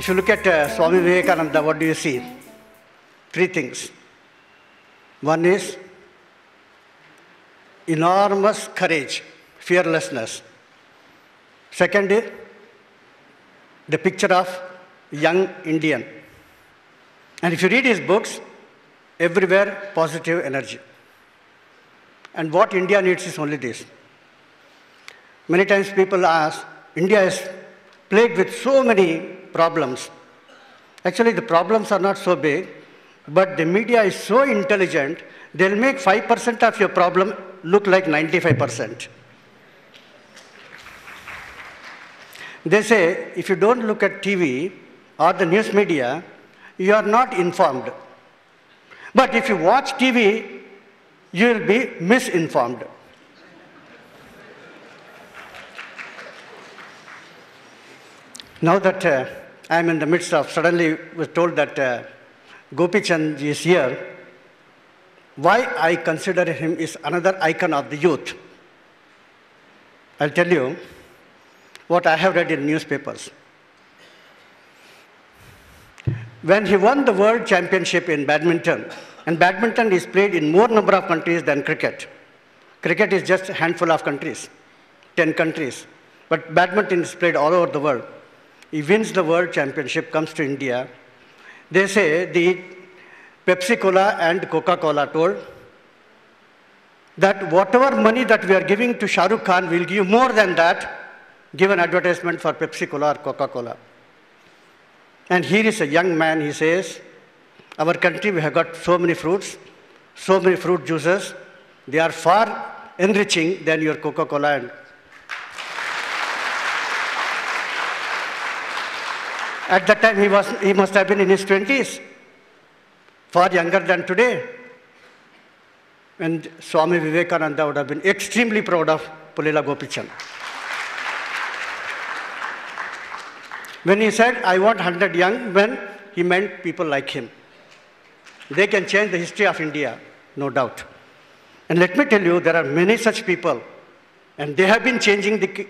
If you look at Swami Vivekananda, what do you see? Three things. One is enormous courage, fearlessness. Second is the picture of young Indian. And if you read his books, everywhere positive energy. And what India needs is only this. Many times people ask, India is plagued with so many problems. Actually, the problems are not so big, but the media is so intelligent, they'll make 5% of your problem look like 95%. They say, if you don't look at TV or the news media, you are not informed. But if you watch TV, you will be misinformed. Now that I am in the midst of, suddenly was told that Gopi Chand is here, why I consider him is another icon of the youth. I'll tell you what I have read in newspapers. When he won the world championship in badminton, and badminton is played in more number of countries than cricket. Cricket is just a handful of countries, 10 countries. But badminton is played all over the world. He wins the world championship, comes to India. They say the Pepsi-Cola and Coca-Cola told that whatever money that we are giving to Shah Rukh Khan, we'll give more than that, give an advertisement for Pepsi-Cola or Coca-Cola. And here is a young man, he says, our country, we have got so many fruits, so many fruit juices. They are far enriching than your Coca-Cola. And at that time, he must have been in his 20s, far younger than today. And Swami Vivekananda would have been extremely proud of Pullela Gopi Chand. When he said, I want 100 young men, he meant people like him. They can change the history of India, no doubt. And let me tell you, there are many such people, and they have been changing the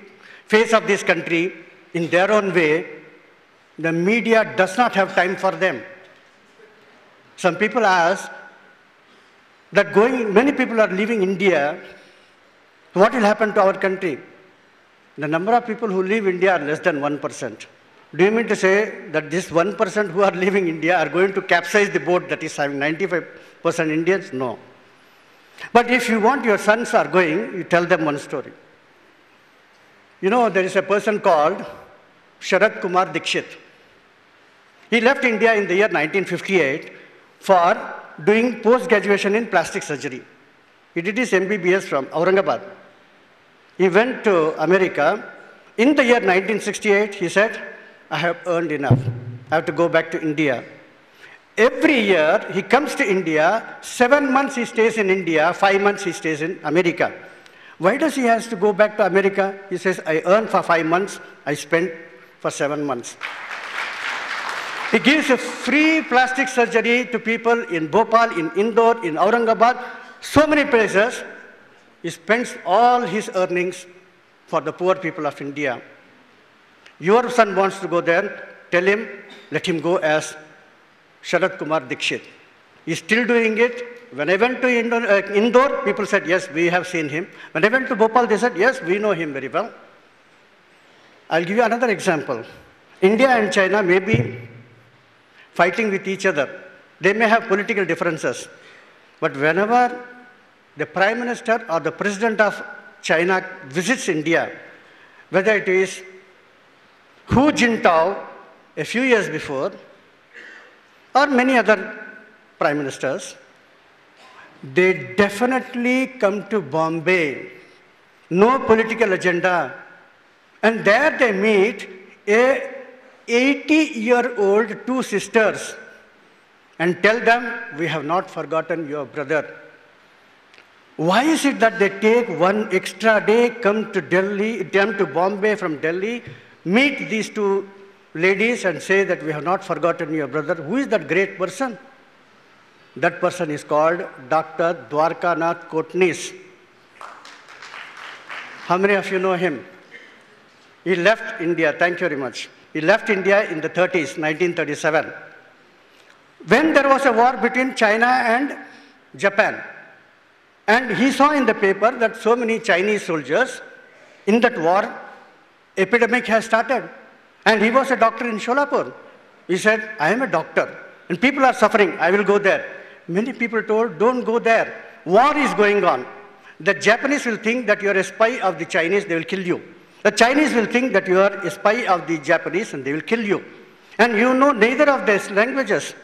face of this country in their own way. The media does not have time for them. Some people ask that many people are leaving India, what will happen to our country? The number of people who leave India are less than 1%. Do you mean to say that this 1% who are leaving India are going to capsize the boat that is having 95% Indians? No. But if you want your sons are going, you tell them one story. You know, there is a person called Sharad Kumar Dikshit. He left India in the year 1958 for doing post-graduation in plastic surgery. He did his MBBS from Aurangabad. He went to America. In the year 1968, he said, I have earned enough. I have to go back to India. Every year, he comes to India. 7 months he stays in India. 5 months he stays in America. Why does he have to go back to America? He says, I earn for 5 months. I spend for 7 months. He gives a free plastic surgery to people in Bhopal, in Indore, in Aurangabad, so many places. He spends all his earnings for the poor people of India. Your son wants to go there, tell him, let him go as Sharad Kumar Dikshit. He's still doing it. When I went to Indore, people said, yes, we have seen him. When I went to Bhopal, they said, yes, we know him very well. I'll give you another example. India and China may be fighting with each other. They may have political differences. But whenever the Prime Minister or the President of China visits India, whether it is Hu Jintao a few years before, or many other prime ministers, they definitely come to Bombay. No political agenda. And there they meet a 80-year-old two sisters and tell them, we have not forgotten your brother. Why is it that they take one extra day, come to Bombay from Delhi, meet these two ladies and say that we have not forgotten your brother? Who is that great person? That person is called Dr. Dwarkanath Kotnis. How many of you know him? He left India. Thank you very much. He left India in the 30s, 1937. When there was a war between China and Japan, and he saw in the paper that so many Chinese soldiers in that war, epidemic has started. And he was a doctor in Sholapur. He said, I am a doctor, and people are suffering, I will go there. Many people told, don't go there. War is going on. The Japanese will think that you are a spy of the Chinese, they will kill you. The Chinese will think that you are a spy of the Japanese and they will kill you. And you know neither of these languages.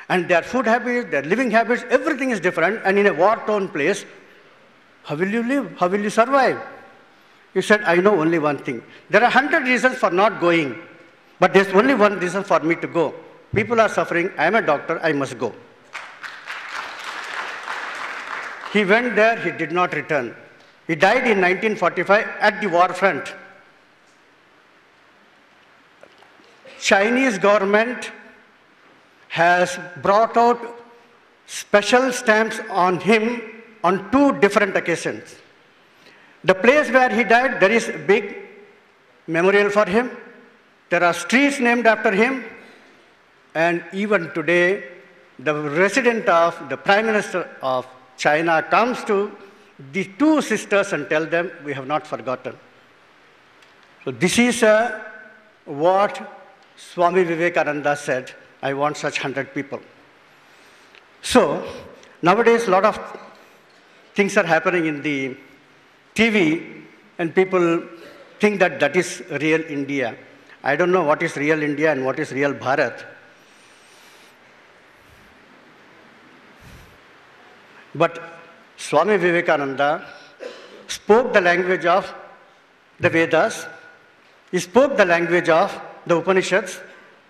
And their food habits, their living habits, everything is different. And in a war-torn place, how will you live? How will you survive? He said, I know only one thing. There are 100 reasons for not going, but there's only one reason for me to go. People are suffering, I am a doctor, I must go. He went there, he did not return. He died in 1945 at the war front. Chinese government has brought out special stamps on him on 2 different occasions. The place where he died, there is a big memorial for him. There are streets named after him. And even today, the resident of the Prime Minister of China comes to the 2 sisters and tell them, we have not forgotten. So this is what Swami Vivekananda said, I want such 100 people. So nowadays, a lot of things are happening in the TV, and people think that that is real India. I don't know what is real India and what is real Bharat. But Swami Vivekananda spoke the language of the Vedas, he spoke the language of the Upanishads,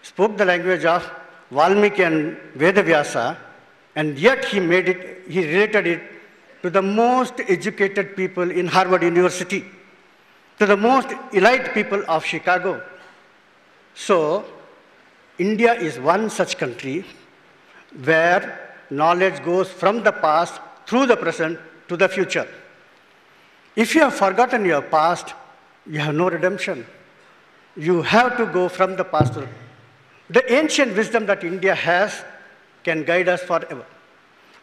spoke the language of Valmiki and Vedavyasa, and yet he related it to the most educated people in Harvard University, to the most elite people of Chicago. So, India is one such country where knowledge goes from the past, through the present, to the future. If you have forgotten your past, you have no redemption. You have to go from the past to the ancient wisdom that India has can guide us forever.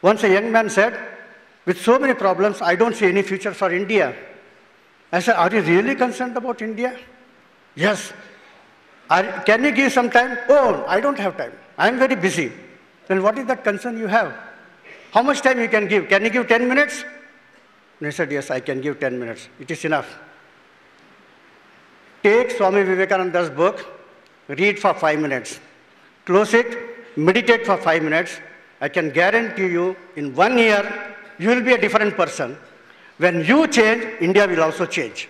Once a young man said, with so many problems, I don't see any future for India. I said, are you really concerned about India? Yes. Can you give some time? Oh, I don't have time. I'm very busy. Then what is that concern you have? How much time you can give? Can you give 10 minutes? And he said, yes, I can give 10 minutes. It is enough. Take Swami Vivekananda's book, read for 5 minutes. Close it, meditate for 5 minutes. I can guarantee you, in 1 year, you will be a different person. When you change, India will also change.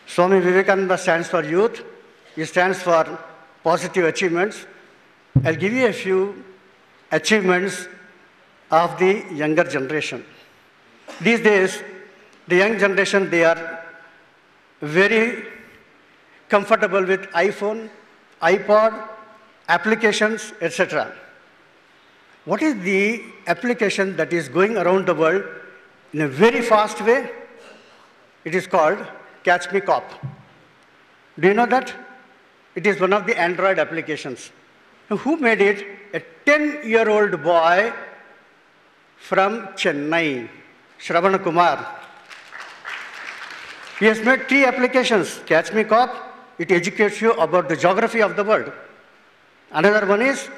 Swami Vivekananda stands for youth. He stands for positive achievements. I'll give you a few achievements of the younger generation. These days, the young generation, they are very comfortable with iPhone, iPod, applications, etc. What is the application that is going around the world in a very fast way? It is called Catch Me Cop. Do you know that? It is one of the Android applications. Who made it? A 10-year-old boy from Chennai, Shravana Kumar. He has made 3 applications. Catch Me Cop, it educates you about the geography of the world. Another one is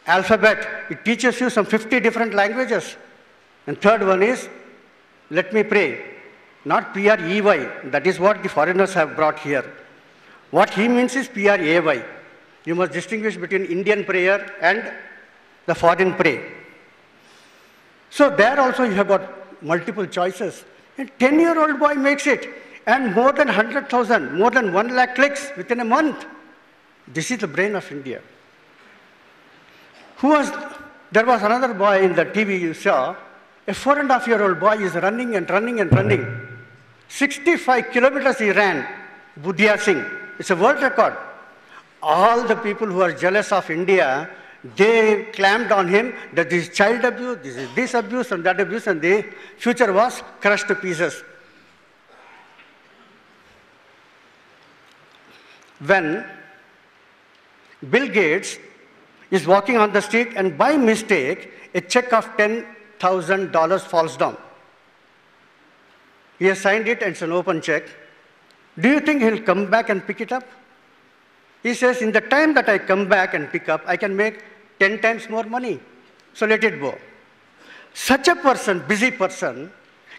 Alphabet. It teaches you some 50 different languages. And third one is Let Me Pray. Not P-R-E-Y. That is what the foreigners have brought here. What he means is P-R-A-Y. You must distinguish between Indian prayer and the foreign prayer. So there also you have got multiple choices. A 10-year-old boy makes it. And more than 100,000, more than 1 lakh clicks within a month. This is the brain of India. There was another boy in the TV you saw, a 4.5-year-old boy is running and running and running. 65 kilometers he ran, Budhya Singh. It's a world record. All the people who are jealous of India, they clamped on him that this is child abuse, this is this abuse and that abuse, and the future was crushed to pieces. when Bill Gates is walking on the street and by mistake, a check of $10,000 falls down. He has signed it and it's an open check. Do you think he'll come back and pick it up? He says, in the time that I come back and pick up, I can make 10 times more money. So let it go. Such a person, busy person,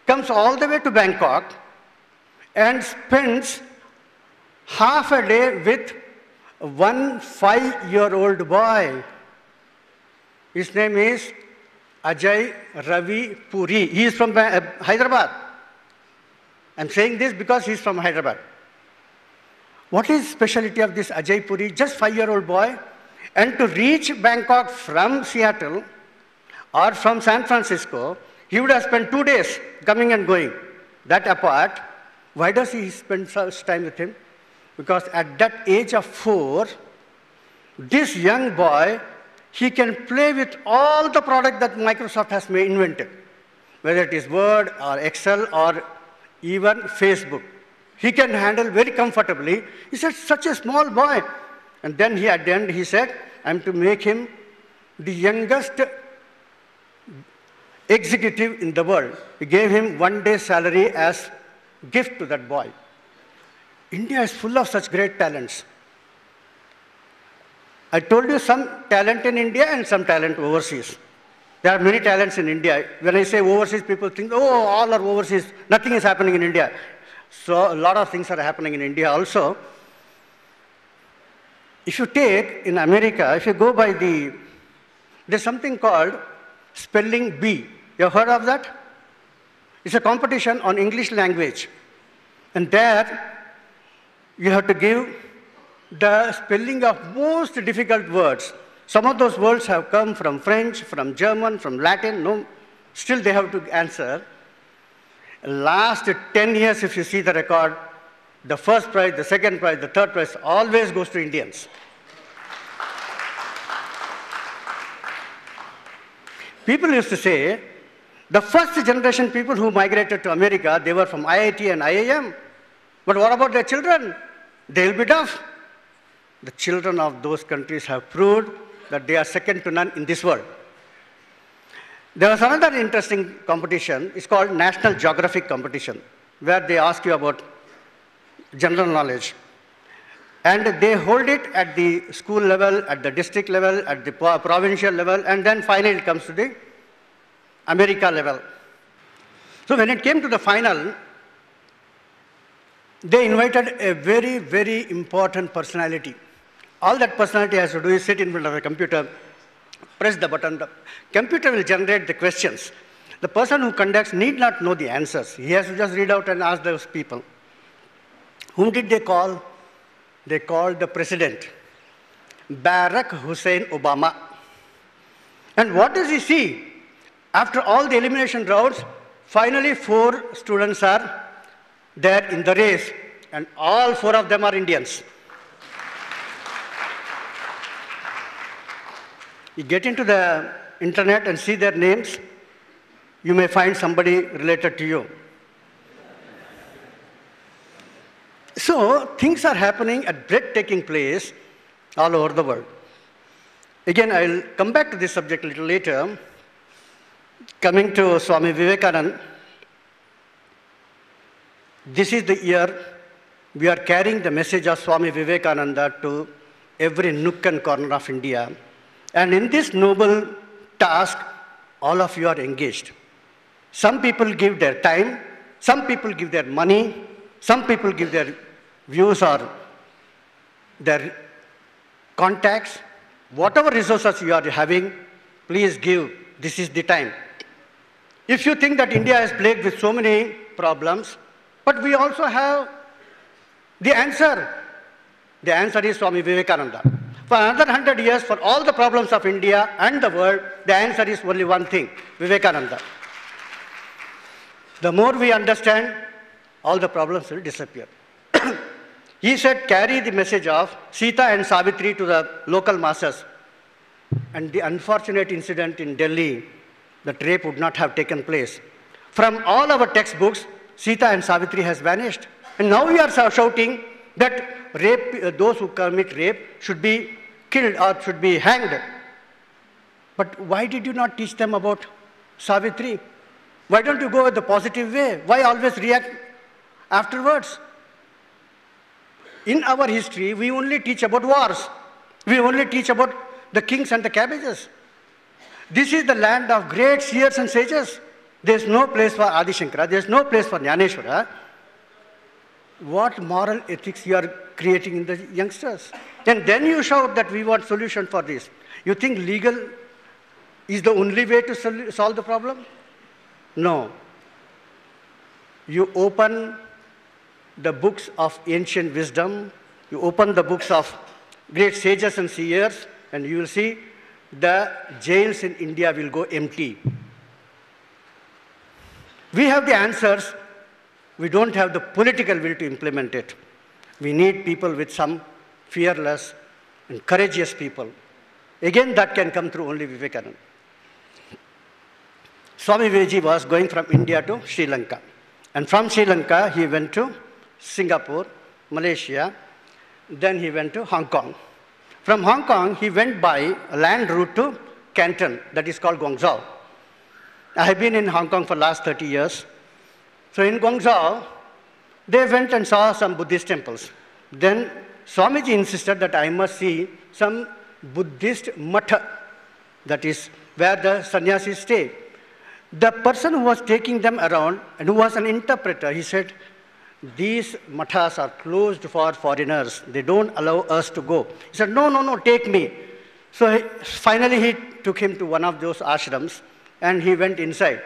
comes all the way to Bangkok and spends half a day with one 5-year-old boy. His name is Ajay Ravi Puri. He is from Hyderabad. I'm saying this because he's from Hyderabad. What is the specialty of this Ajay Puri? Just 5-year-old boy. And to reach Bangkok from Seattle or from San Francisco, he would have spent 2 days coming and going. That apart, why does he spend such time with him? Because at that age of 4, this young boy, he can play with all the product that Microsoft has invented, whether it is Word or Excel or even Facebook. He can handle very comfortably. He said, such a small boy. And then at the end, he said, I'm to make him the youngest executive in the world. He gave him 1 day's salary as gift to that boy. India is full of such great talents. I told you some talent in India and some talent overseas. There are many talents in India. When I say overseas, people think, oh, all are overseas. Nothing is happening in India. So a lot of things are happening in India also. If you take in America, if you go by there's something called spelling bee. You have heard of that? It's a competition on English language. And there, you have to give the spelling of most difficult words. Some of those words have come from French, from German, from Latin. No, still they have to answer. Last 10 years, if you see the record, the first prize, the second prize, the third prize always goes to Indians. People used to say, the first generation people who migrated to America, they were from IIT and IIM. But what about their children? They'll be deaf. The children of those countries have proved that they are second to none in this world. There was another interesting competition. It's called National Geographic Competition, where they ask you about general knowledge. And they hold it at the school level, at the district level, at the provincial level, and then finally it comes to the America level. So when it came to the final, they invited a very, very important personality. All that personality has to do is sit in front of a computer, press the button. The computer will generate the questions. The person who conducts need not know the answers. He has to just read out and ask those people. Whom did they call? They called the president, Barack Hussein Obama. And what does he see? After all the elimination rounds, finally 4 students are there in the race, and all 4 of them are Indians. You get into the internet and see their names, you may find somebody related to you. So things are happening at breathtaking pace all over the world. Again, I'll come back to this subject a little later. Coming to Swami Vivekananda, this is the year we are carrying the message of Swami Vivekananda to every nook and corner of India. And in this noble task, all of you are engaged. Some people give their time, some people give their money, some people give their views or their contacts. Whatever resources you are having, please give. This is the time. If you think that India is plagued with so many problems, but we also have the answer. The answer is Swami Vivekananda. For another 100 years, for all the problems of India and the world, the answer is only one thing, Vivekananda. The more we understand, all the problems will disappear. He said, carry the message of Sita and Savitri to the local masses. And the unfortunate incident in Delhi, that rape would not have taken place. From all our textbooks, Sita and Savitri has vanished. And now we are shouting that rape, those who commit rape should be killed or should be hanged. But why did you not teach them about Savitri? Why don't you go the positive way? Why always react afterwards? In our history, we only teach about wars. We only teach about the kings and the cabbages. This is the land of great seers and sages. There's no place for Adi Shankara. There's no place for Jnaneshwara. What moral ethics you are creating in the youngsters? And then you shout that we want solution for this. You think legal is the only way to solve the problem? No. You open the books of ancient wisdom, you open the books of great sages and seers, and you will see the jails in India will go empty. We have the answers, we don't have the political will to implement it. We need people with some fearless and courageous people. Again, that can come through only Vivekananda. Swami Vivekananda was going from India to Sri Lanka. And from Sri Lanka, he went to Singapore, Malaysia, then he went to Hong Kong. From Hong Kong, he went by a land route to Canton, that is called Guangzhou. I have been in Hong Kong for the last 30 years. So in Guangzhou, they went and saw some Buddhist temples. Then Swamiji insisted that I must see some Buddhist matha, that is where the sannyasis stay. The person who was taking them around and who was an interpreter, he said, these mathas are closed for foreigners. They don't allow us to go. He said, no, no, no, take me. So finally he took him to one of those ashrams and he went inside.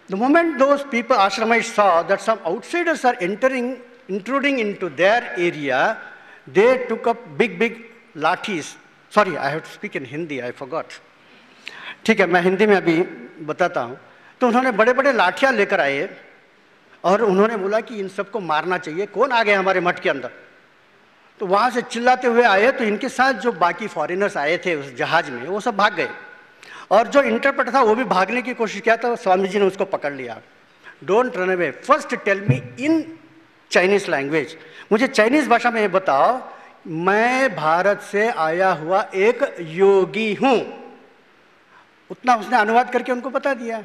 The moment those people, ashramites, saw that some outsiders are intruding into their area, they took up big, big lathis. Sorry, I have to speak in Hindi, I forgot. ठीक है, मैं हिंदी में अभी बताता हूँ. तो उन्होंने बड़े बड़े लाठियाँ लेकर आए और उन्होंने बोला कि इन सबको मारना चाहिए. कौन आ गए हमारे मठ के अंदर? तो वहाँ से चिल्लाते हुए आए, तो इनके साथ जो बाकी फॉरेनर्स आए थे उस जहाज में, वो सब भाग गए. और जो इंटरप्रेटर था वो भी भागने की कोशिश किया, तो स्वामी जी ने उसको पकड़ लिया. Don't run away, first tell me in Chinese language. मुझे चाइनीज भाषा में ये बताओ, मैं भारत से आया हुआ एक योगी हूँ. उतना उसने अनुवाद करके उनको बता दिया.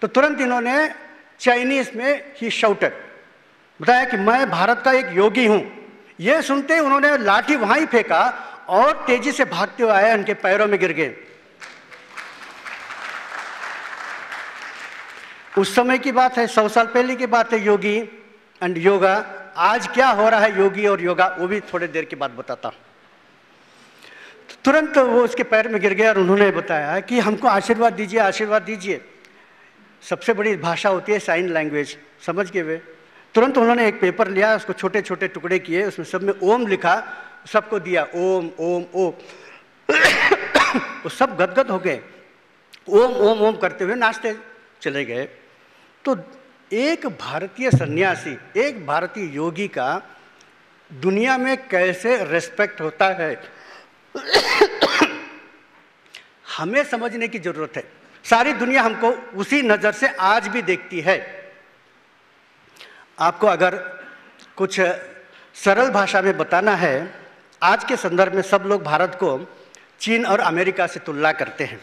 तो तुरंत इन्होंने चाइनीज में ही शाउटेड, बताया कि मैं भारत का एक योगी हूँ. ये सुनते ही उन्होंने लाठी वहाँ ही फेंका और तेजी से भागते हुए आए, उनके पैरों में गिर गए. उस समय की बात है, 100 साल पहले की बात है. योगी एंड योगा. आज क्या हो रहा है योगी और योगा, वो भी थोड़ी देर के बाद बताता हूँ. तुरंत वो उसके पैर में गिर गया और उन्होंने बताया कि हमको आशीर्वाद दीजिए, आशीर्वाद दीजिए. सबसे बड़ी भाषा होती है साइन लैंग्वेज, समझ के वे. तुरंत उन्होंने एक पेपर लिया, उसको छोटे छोटे टुकड़े किए, उसमें सब में ओम लिखा, सबको दिया. ओम ओम ओम. वो सब गदगद हो गए, ओम ओम ओम करते हुए नाचते चले गए. तो एक भारतीय सन्यासी, एक भारतीय योगी का दुनिया में कैसे रेस्पेक्ट होता है, हमें समझने की जरूरत है. सारी दुनिया हमको उसी नजर से आज भी देखती है. आपको अगर कुछ सरल भाषा में बताना है, आज के संदर्भ में सब लोग भारत को चीन और अमेरिका से तुलना करते हैं.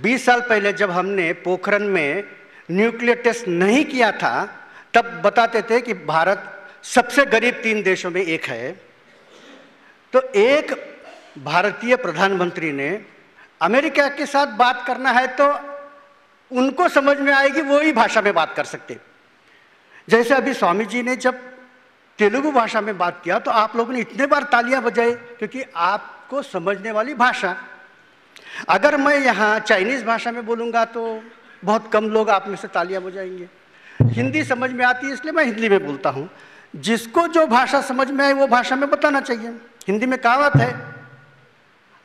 20 साल पहले जब हमने पोखरण में न्यूक्लियर टेस्ट नहीं किया था, तब बताते थे कि भारत सबसे गरीब 3 देशों में एक है. तो एक भारतीय प्रधानमंत्री ने अमेरिका के साथ बात करना है तो उनको समझ में आएगी, वो ही भाषा में बात कर सकते. जैसे अभी स्वामी जी ने जब तेलुगु भाषा में बात किया तो आप लोगों ने इतने बार तालियां बजाई, क्योंकि आपको समझने वाली भाषा. अगर मैं यहाँ चाइनीज भाषा में बोलूँगा तो बहुत कम लोग आप में से तालियां बजाएंगे. हिंदी समझ में आती है इसलिए मैं हिंदी में बोलता हूँ. जिसको जो भाषा समझ में आए वो भाषा में बताना चाहिए. हिंदी में कहावत है,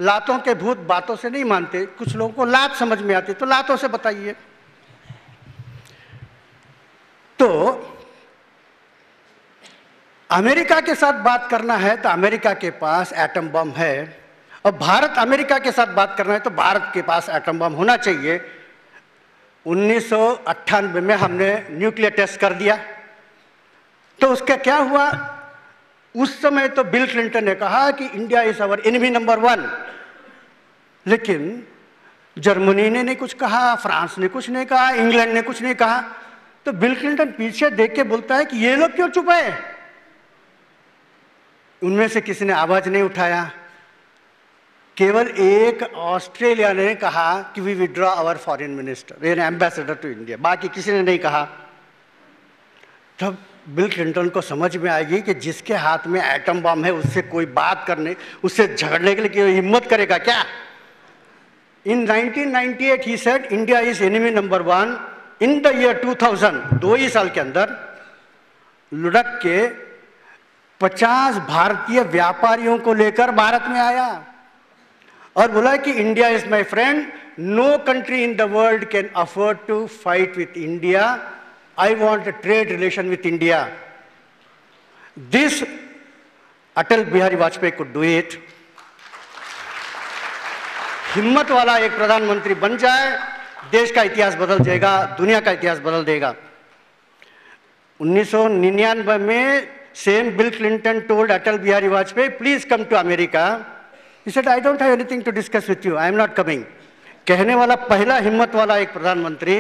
लातों के भूत बातों से नहीं मानते. कुछ लोगों को लात समझ में आती, तो लातों से बताइए. तो अमेरिका के साथ बात करना है तो अमेरिका के पास एटम बम है, और भारत अमेरिका के साथ बात करना है तो भारत के पास एटम बम होना चाहिए. 1998 में हमने न्यूक्लियर टेस्ट कर दिया, तो उसका क्या हुआ? उस समय तो बिल क्लिंटन ने कहा कि India is our enemy number 1, लेकिन जर्मनी ने नहीं कुछ कहा, फ्रांस ने कुछ नहीं कहा, इंग्लैंड ने कुछ नहीं कहा। तो बिल क्लिंटन पीछे देख के बोलता है कि ये लोग क्यों चुप है? उनमें से किसी ने आवाज नहीं उठाया। केवल एक ऑस्ट्रेलिया ने कहा कि we withdraw our foreign minister, ambassador to India, बाकी किसी ने नहीं कहा। तब बिल क्लिंटन को समझ में आएगी कि जिसके हाथ में एटम बम है उससे कोई बात करने, उससे झगड़ने के लिए हिम्मत करेगा क्या? In 1998 he said India is enemy number 1. In the year 2000, 2 ही साल के अंदर लुढ़क के 50 भारतीय व्यापारियों को लेकर भारत में आया और बोला कि India is my friend, no country in the world can afford to fight with India, I want a trade relation with India. This Atal Bihari Vajpayee could do it. हिम्मत वाला एक प्रधानमंत्री बन जाए, देश का इतिहास बदल जाएगा, दुनिया का इतिहास बदल देगा। 1999 में same Bill Clinton told Atal Bihari Vajpayee, please come to America. He said I don't have anything to discuss with you, I am not coming. कहने वाला पहला हिम्मत वाला एक प्रधानमंत्री।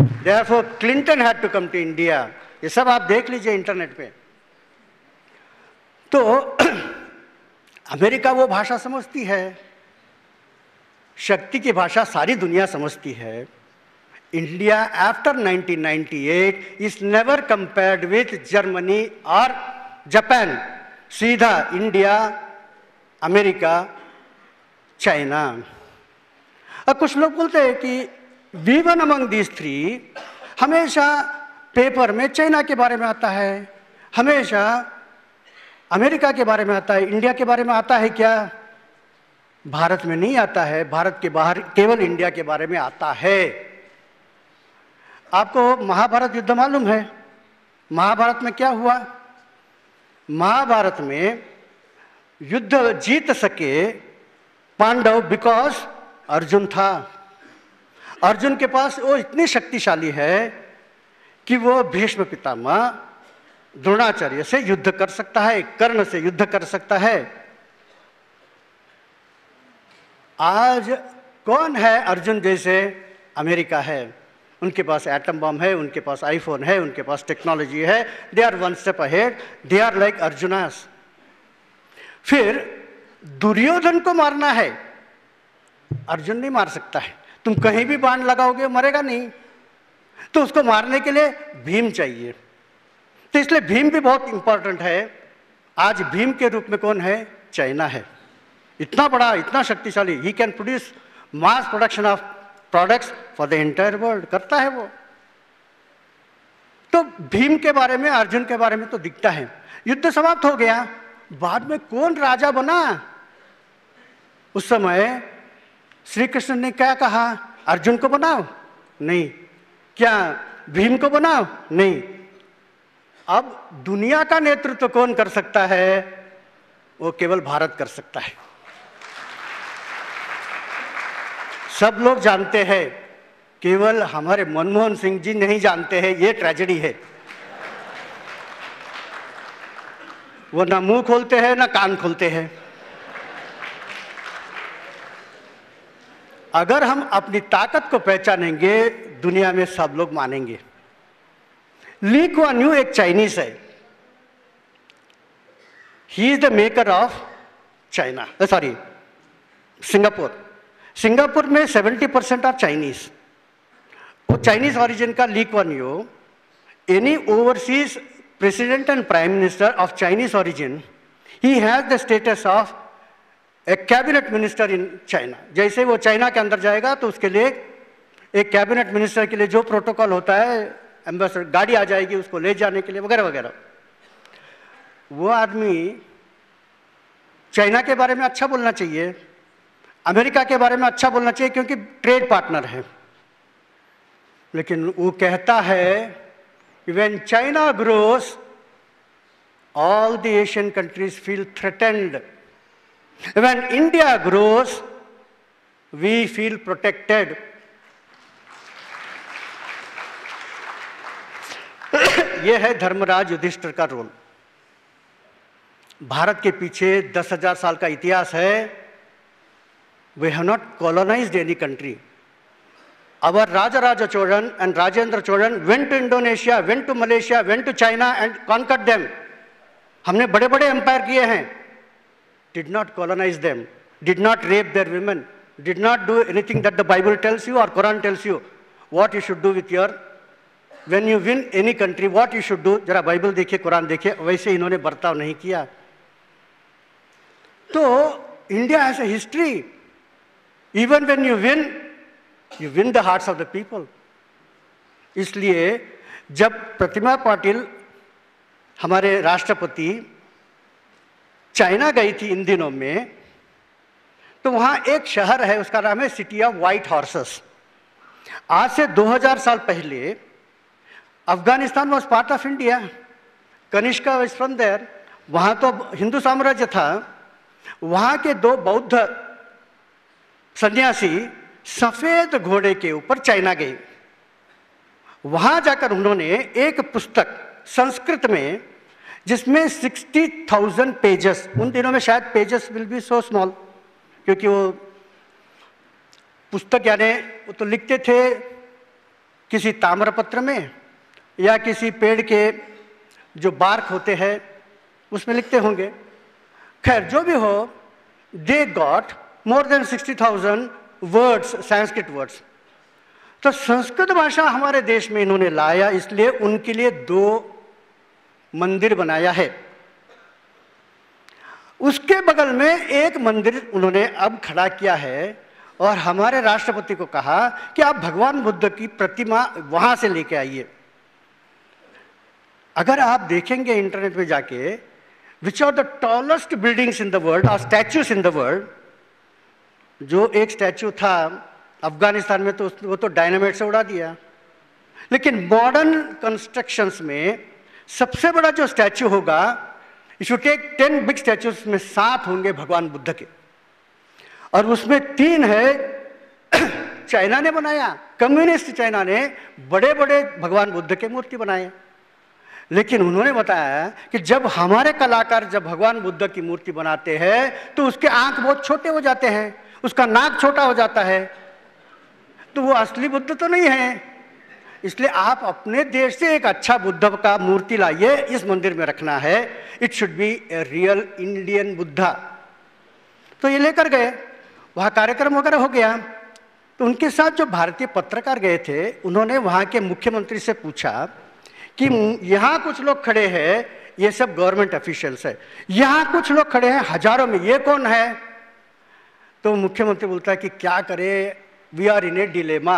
Therefore Clinton had to come to India. ये सब आप देख लीजिए इंटरनेट पे। तो अमेरिका वो भाषा समझती है, शक्ति की भाषा सारी दुनिया समझती है। India after 1998 is never compared with Germany और जापान, सीधा इंडिया, अमेरिका, चाइना। अब कुछ लोग बोलते हैं कि we one among these three, हमेशा पेपर में चाइना के बारे में आता है, हमेशा अमेरिका के बारे में आता है, इंडिया के बारे में आता है क्या? भारत में नहीं आता है, भारत के बाहर केवल इंडिया के बारे में आता है। आपको महाभारत युद्ध मालूम है? महाभारत में क्या हुआ? महाभारत में युद्ध जीत सके पांडव बिकॉज अर्जुन था। अर्जुन के पास वो इतनी शक्तिशाली है कि वो भीष्म पितामह, द्रोणाचार्य से युद्ध कर सकता है, कर्ण से युद्ध कर सकता है। आज कौन है अर्जुन जैसे? अमेरिका है। उनके पास एटम बम है, उनके पास आईफोन है, उनके पास टेक्नोलॉजी है। They are one step ahead, they are like Arjunas. फिर दुर्योधन को मारना है, अर्जुन नहीं मार सकता है। तुम कहीं भी बाण लगाओगे मरेगा नहीं, तो उसको मारने के लिए भीम चाहिए। तो इसलिए भीम भी बहुत इंपॉर्टेंट है। आज भीम के रूप में कौन है? चाइना है। इतना बड़ा, इतना शक्तिशाली, he can produce mass production of products for the entire world, करता है वो। तो भीम के बारे में, अर्जुन के बारे में तो दिखता है। युद्ध समाप्त हो गया, बाद में कौन राजा बना? उस समय श्री कृष्ण ने क्या कहा? अर्जुन को बनाओ? नहीं। क्या भीम को बनाओ? नहीं। अब दुनिया का नेतृत्व कौन कर सकता है? वो केवल भारत कर सकता है। सब लोग जानते हैं, केवल हमारे मनमोहन सिंह जी नहीं जानते हैं। ये ट्रेजेडी है। वो ना मुंह खोलते हैं ना कान खोलते हैं। अगर हम अपनी ताकत को पहचानेंगे, दुनिया में सब लोग मानेंगे। ली कुआन यू एक चाइनीज है। He is the maker of China, sorry Singapore. Singapore में 70% आर चाइनीज। वो चाइनीज ओरिजिन का Lee Kuan Yew, any overseas president and prime minister of Chinese origin, he has the status of a cabinet minister in China. जैसे वो China के अंदर जाएगा तो उसके लिए एक कैबिनेट मिनिस्टर के लिए जो प्रोटोकॉल होता है, एम्बेसडर गाड़ी आ जाएगी उसको ले जाने के लिए, वगैरह वगैरह। वो आदमी चाइना के बारे में अच्छा बोलना चाहिए, अमेरिका के बारे में अच्छा बोलना चाहिए, क्योंकि ट्रेड पार्टनर है। लेकिन वो कहता है when China grows all the Asian countries feel threatened, when India grows we feel protected. यह है धर्मराज युधिष्ठिर का रोल। भारत के पीछे 10,000 साल का इतिहास है। We have not colonised any country. Our Raja Cholan and Rajendra Cholan went to Indonesia, went to Malaysia, went to China and conquered them. हमने बड़े बड़े एम्पायर किए हैं। Did not colonize them, did not rape their women, did not do anything that the Bible tells you or Quran tells you what you should do with your, when you win any country, what you should do। जरा Bible देखिए, कुरान देखिए, वैसे इन्होंने बर्ताव नहीं किया। तो India has a history. Even when you win the hearts of the people। इसलिए जब प्रतिमा पाटिल हमारे राष्ट्रपति चाइना गई थी इन दिनों में, तो वहाँ एक शहर है, उसका नाम है सिटी ऑफ व्हाइट हॉर्सेस। आज से 2000 साल पहले Afghanistan was part of India, Kanishka was from there. वहाँ तो हिंदू साम्राज्य था। वहाँ के 2 बौद्ध सन्यासी सफेद घोड़े के ऊपर चाइना गए। वहां जाकर उन्होंने एक पुस्तक संस्कृत में, जिसमें 60,000 पेजेस, उन दिनों में शायद pages will be so small, क्योंकि वो पुस्तक यानी वो तो लिखते थे किसी ताम्रपत्र में या किसी पेड़ के जो बार्क होते हैं उसमें लिखते होंगे। खैर जो भी हो, they got more than 60,000 words, Sanskrit words. तो संस्कृत भाषा हमारे देश में इन्होंने लाया, इसलिए उनके लिए 2 मंदिर बनाया है। उसके बगल में एक मंदिर उन्होंने अब खड़ा किया है और हमारे राष्ट्रपति को कहा कि आप भगवान बुद्ध की प्रतिमा वहां से लेके आइए। अगर आप देखेंगे इंटरनेट पे जाके, which are the tallest buildings in the world और स्टैच्यूज इन द वर्ल्ड, जो एक स्टैचू था अफगानिस्तान में तो वो तो डायनामाइट से उड़ा दिया। लेकिन मॉडर्न कंस्ट्रक्शंस में सबसे बड़ा जो स्टैचू होगा, if you take 10 big statues में 7 होंगे भगवान बुद्ध के, और उसमें 3 है चाइना ने बनाया। कम्युनिस्ट चाइना ने बड़े बड़े भगवान बुद्ध के मूर्ति बनाए। लेकिन उन्होंने बताया कि जब हमारे कलाकार जब भगवान बुद्ध की मूर्ति बनाते हैं तो उसके आंख बहुत छोटे हो जाते हैं, उसका नाक छोटा हो जाता है, तो वो असली बुद्ध तो नहीं है। इसलिए आप अपने देश से एक अच्छा बुद्ध का मूर्ति लाइए, इस मंदिर में रखना है। It should be a real Indian Buddha. तो ये लेकर गए, वहाँ कार्यक्रम वगैरह हो गया। तो उनके साथ जो भारतीय पत्रकार गए थे, उन्होंने वहाँ के मुख्यमंत्री से पूछा कि यहाँ कुछ लोग खड़े हैं, ये सब गवर्नमेंट ऑफिशियल्स है, यहाँ कुछ लोग खड़े हैं हजारों में, ये कौन है? तो मुख्यमंत्री बोलता है कि क्या करे, we are in a dilemma.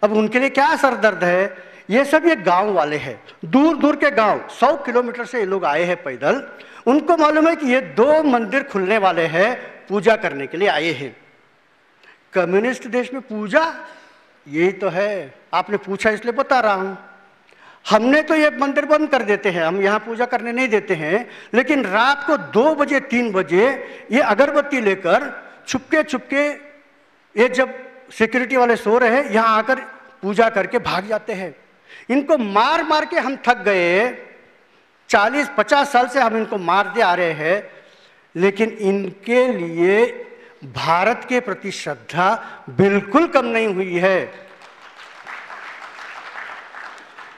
अब उनके लिए क्या सरदर्द है? ये सब ये गांव वाले हैं, दूर दूर के गांव, 100 किलोमीटर से ये लोग आए हैं पैदल। उनको मालूम है कि ये 2 मंदिर खुलने वाले हैं, पूजा करने के लिए आए हैं। कम्युनिस्ट देश में पूजा, यही तो है। आपने पूछा इसलिए बता रहा हूं। हमने तो ये मंदिर बंद कर देते हैं, हम यहाँ पूजा करने नहीं देते हैं। लेकिन रात को 2 बजे 3 बजे ये अगरबत्ती लेकर छुपके छुपके, ये जब सिक्योरिटी वाले सो रहे हैं, यहाँ आकर पूजा करके भाग जाते हैं। इनको मार मार के हम थक गए। 40-50 साल से हम इनको मारते आ रहे हैं, लेकिन इनके लिए भारत के प्रति श्रद्धा बिल्कुल कम नहीं हुई है।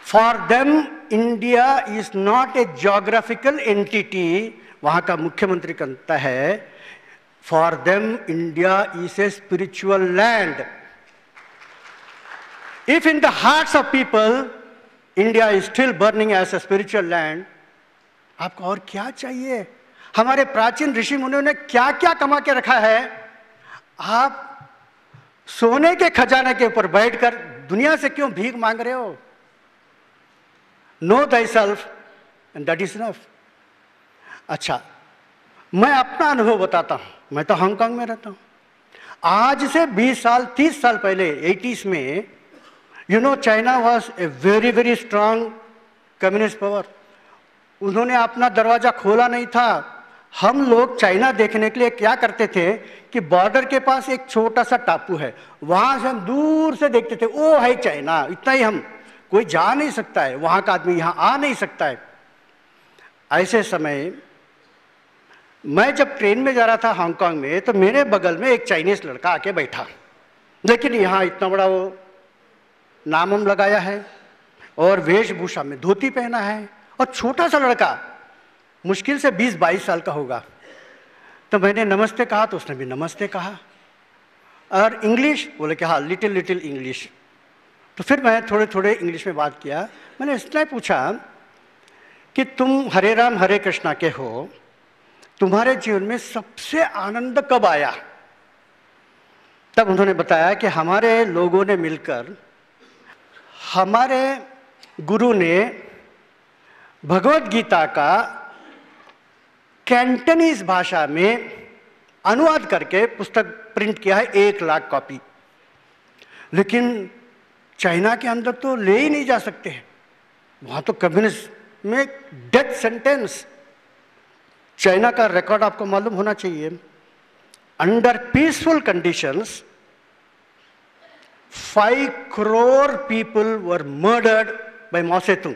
For them India is not a geographical entity. वहां का मुख्यमंत्री कहता है, for them India is a spiritual land. If in the hearts of people India is still burning as a spiritual land, आपको और क्या चाहिए? हमारे प्राचीन ऋषि मुनियों ने क्या क्या कमा के रखा है। आप सोने के खजाने के ऊपर बैठकर दुनिया से क्यों भीख मांग रहे हो? Know thyself and that is enough। अच्छा, मैं अपना अनुभव बताता हूं। मैं तो हांगकांग में रहता हूं। आज से 20 साल 30 साल पहले 80s में, you know, China was a very very strong communist power. उन्होंने अपना दरवाजा खोला नहीं था। हम लोग चाइना देखने के लिए क्या करते थे कि बॉर्डर के पास एक छोटा सा टापू है, वहां से हम दूर से देखते थे, ओ है चाइना, इतना ही। हम, कोई जा नहीं सकता है, वहां का आदमी यहां आ नहीं सकता है। ऐसे समय मैं जब ट्रेन में जा रहा था हांगकांग में, तो मेरे बगल में एक चाइनीज लड़का आके बैठा, लेकिन यहाँ इतना बड़ा वो नाम हम लगाया है और वेशभूषा में धोती पहना है, और छोटा सा लड़का मुश्किल से 20-22 साल का होगा। तो मैंने नमस्ते कहा तो उसने भी नमस्ते कहा, और इंग्लिश बोले कि हाँ लिटिल लिटिल इंग्लिश। तो फिर मैं थोड़े थोड़े इंग्लिश में बात किया। मैंने इसलिए पूछा कि तुम हरे राम हरे कृष्णा के हो, तुम्हारे जीवन में सबसे आनंद कब आया? तब उन्होंने बताया कि हमारे लोगों ने मिलकर, हमारे गुरु ने भगवत गीता का कैंटनीज भाषा में अनुवाद करके पुस्तक प्रिंट किया है, 1 लाख कॉपी। लेकिन चाइना के अंदर तो ले ही नहीं जा सकते हैं, वहां तो कम्युनिस्ट में डेथ सेंटेंस। चाइना का रिकॉर्ड आपको मालूम होना चाहिए, under peaceful conditions 5 crore people were murdered by Mao Tse tung.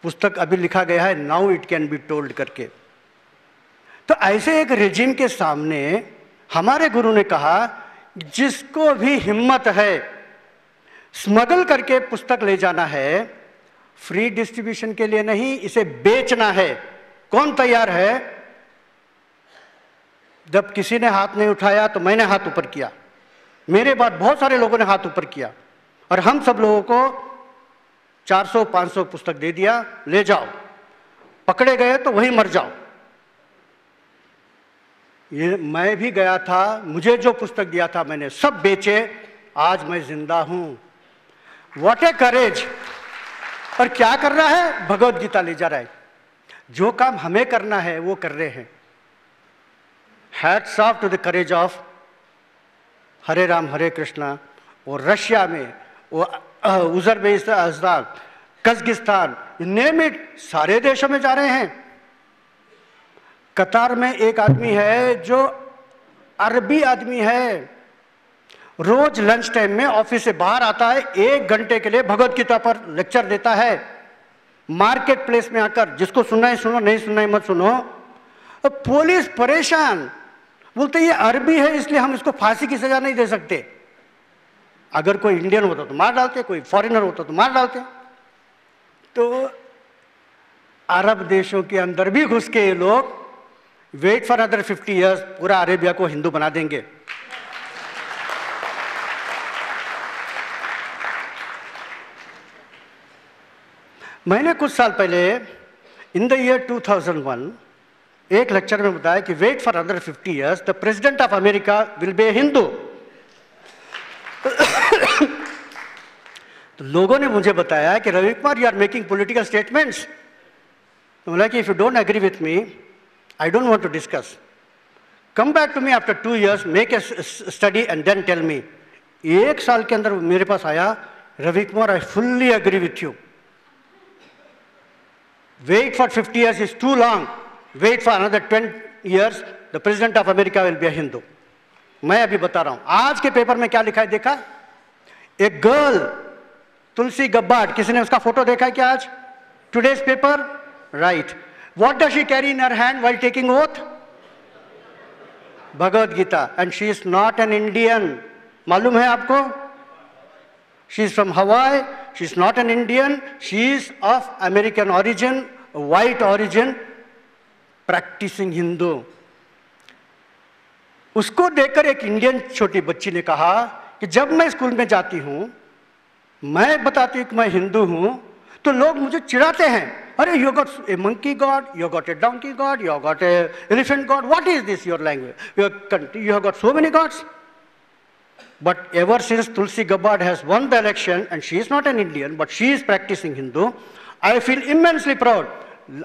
पुस्तक अभी लिखा गया है, now it can be told करके। तो ऐसे एक रेजिम के सामने हमारे गुरु ने कहा, जिसको भी हिम्मत है स्मगल करके पुस्तक ले जाना है, फ्री डिस्ट्रीब्यूशन के लिए नहीं, इसे बेचना है। कौन तैयार है? जब किसी ने हाथ नहीं उठाया तो मैंने हाथ ऊपर किया, मेरे बाद बहुत सारे लोगों ने हाथ ऊपर किया, और हम सब लोगों को 400-500 पुस्तक दे दिया, ले जाओ, पकड़े गए तो वहीं मर जाओ। ये मैं भी गया था, मुझे जो पुस्तक दिया था मैंने सब बेचे, आज मैं जिंदा हूं। व्हाट ए करेज! और क्या कर रहा है? भगवत गीता ले जा रहा है। जो काम हमें करना है वो कर रहे हैं। Hats off to the courage of Hare Ram Hare Krishna. और रशिया में वो उज़्बेकिस्तान, कज़ाकिस्तान, नेम इट, सारे देशों में जा रहे हैं। कतार में एक आदमी है जो अरबी आदमी है, रोज लंच टाइम में ऑफिस से बाहर आता है, 1 घंटे के लिए भगवत गीता पर लेक्चर देता है। मार्केट प्लेस में आकर जिसको सुनना है सुनो, नहीं सुनना है मत सुनो। पुलिस परेशान, बोलते ये अरबी है इसलिए हम इसको फांसी की सजा नहीं दे सकते। अगर कोई इंडियन होता तो मार डालते, कोई फॉरेनर होता तो मार डालते। तो अरब देशों के अंदर भी घुस के ये लोग वेट फॉर अदर 50 ईयर्स पूरा अरेबिया को हिंदू बना देंगे। मैंने कुछ साल पहले इन द ईयर 2001 एक लेक्चर में बताया कि wait for other 50 years the president of America will be a Hindu. तो लोगों ने मुझे बताया कि Ravi Kumar you are making political statements. तो बोला कि if you don't agree with me I don't want to discuss, come back to me after 2 years, make a study and then tell me. 1 साल के अंदर मेरे पास आया, Ravi Kumar I fully agree with you, wait for 50 years is too long, wait for another 20 years the president of America will be a Hindu। मैं अभी बता रहा हूं, आज के पेपर में क्या लिखा है देखा? एक गर्ल तुलसी गब्बार्ड, किसी ने उसका फोटो देखा है क्या आज today's paper? Right. What does she carry in her hand while taking oath? Bhagavad Gita. And she is not an Indian, मालूम है आपको? She is from Hawaii, she is not an Indian, she is of American origin, white origin, practicing Hindu। उसको देखकर एक Indian छोटी बच्ची ने कहा कि जब मैं स्कूल में जाती हूं, मैं बताती हूं कि मैं हिंदू हूं, तो लोग मुझे चिढ़ाते हैं, अरे you got a monkey god, you got a donkey god, you got a elephant god, what is this your language? You have got so many gods। But ever since Tulsi Gabbard has won the election, and she is not an Indian, but she is practicing Hindu, I feel immensely proud।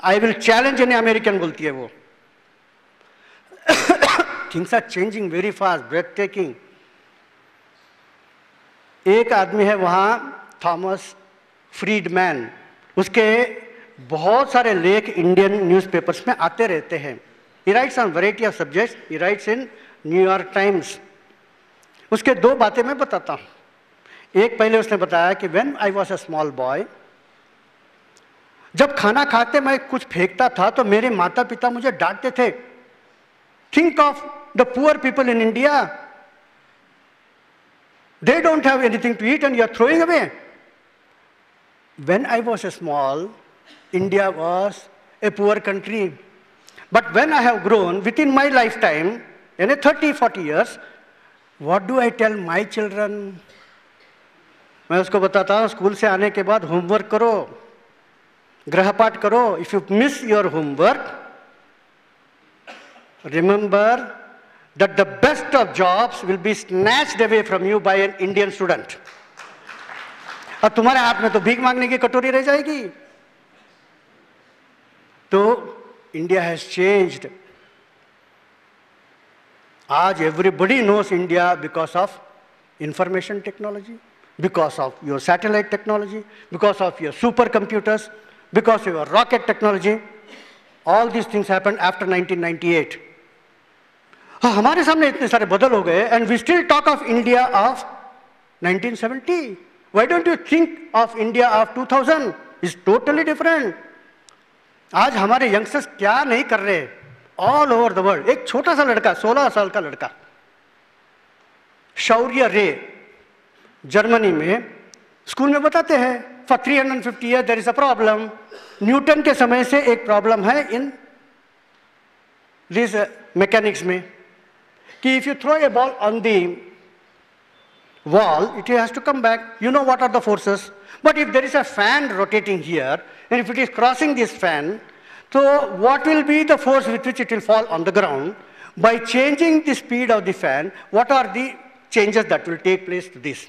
I will challenge any American, बोलती है वो। Things are changing very fast, breathtaking। एक आदमी है वहाँ, Thomas Friedman, उसके बहुत सारे लेख इंडियन न्यूज़पेपर्स में आते रहते हैं। He writes on variety of subjects, he writes in New York Times। उसके 2 बातें मैं बताता हूं। एक पहले उसने बताया कि when I was a small boy जब खाना खाते मैं कुछ फेंकता था तो मेरे माता पिता मुझे डांटते थे. Think of the poor people in India. They don't have anything to eat and you are throwing away. When I was small, India was a poor country. But when I have grown, within my lifetime, in a 30, 40 years, what do I tell my children? मैं उसको बताता हूँ school से आने के बाद homework करो, गृहपाठ करो. If you miss your homework, remember that the best of jobs will be snatched away from you by an Indian student. और तुम्हारे हाथ में तो भीख मांगने की कटोरी रह जाएगी. तो India has changed. आज everybody knows India because of information technology, because of your satellite technology, because of your supercomputers, because of your rocket technology. All these things happened after 1998. हमारे सामने इतने सारे बदल हो गए and we still talk of India of 1970. Why don't you think of India of 2000? It's totally different. आज हमारे youngsters क्या नहीं कर रहे ऑल ओवर द वर्ल्ड. एक छोटा सा लड़का 16 साल का लड़का शौर्य रे जर्मनी में स्कूल में बताते हैं for 350 year there is a problem. Newton के समय से एक प्रॉब्लम है इन दिस मैकेनिक्स में कि if you throw a ball on the wall, it has to come back. You know what are the forces. But if there is a fan rotating here, and if it is crossing this fan, so what will be the force with which it will fall on the ground? By changing the speed of the fan, what are the changes that will take place to this?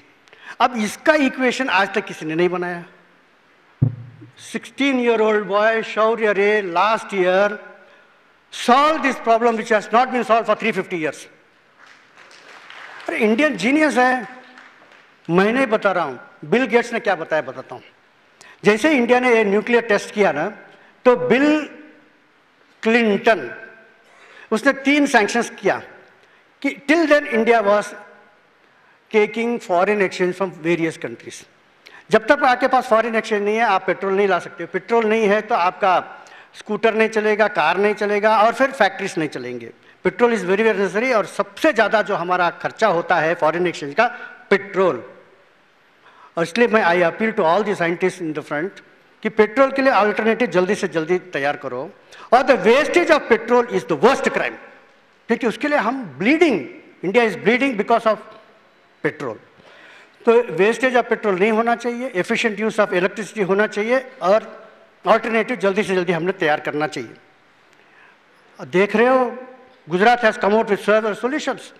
अब इसका equation आज तक किसी ने नहीं बनाया. 16-year-old boy Shaurya Ray last year solved this problem which has not been solved for 350 years. अरे Indian genius है. मैं नहीं बता रहा हूँ, बिल गेट्स ने क्या बताया बताता हूँ. जैसे इंडिया ने ये न्यूक्लियर टेस्ट किया ना, तो बिल क्लिंटन उसने 3 सैंक्शंस किया कि till then India was taking foreign exchange from various countries. जब तक आपके पास फॉरेन एक्सचेंज नहीं है आप पेट्रोल नहीं ला सकते. पेट्रोल नहीं है तो आपका स्कूटर नहीं चलेगा, कार नहीं चलेगा और फिर फैक्ट्रीज नहीं चलेंगे. Petrol is very very necessary. और सबसे ज़्यादा जो हमारा खर्चा होता है फॉरेन एक्सचेंज का, पेट्रोल. और इसलिए मैं I appeal to all the scientist in the front कि पेट्रोल के लिए अल्टरनेटिव जल्दी से जल्दी तैयार करो. और the wastage of petrol is the worst crime, क्योंकि उसके लिए हम bleeding, India is bleeding because of petrol. तो वेस्टेज ऑफ पेट्रोल नहीं होना चाहिए, एफिशिएंट यूज ऑफ इलेक्ट्रिसिटी होना चाहिए और अल्टरनेटिव जल्दी से जल्दी हमने तैयार करना चाहिए. देख रहे हो Gujarat has come out with several solutions.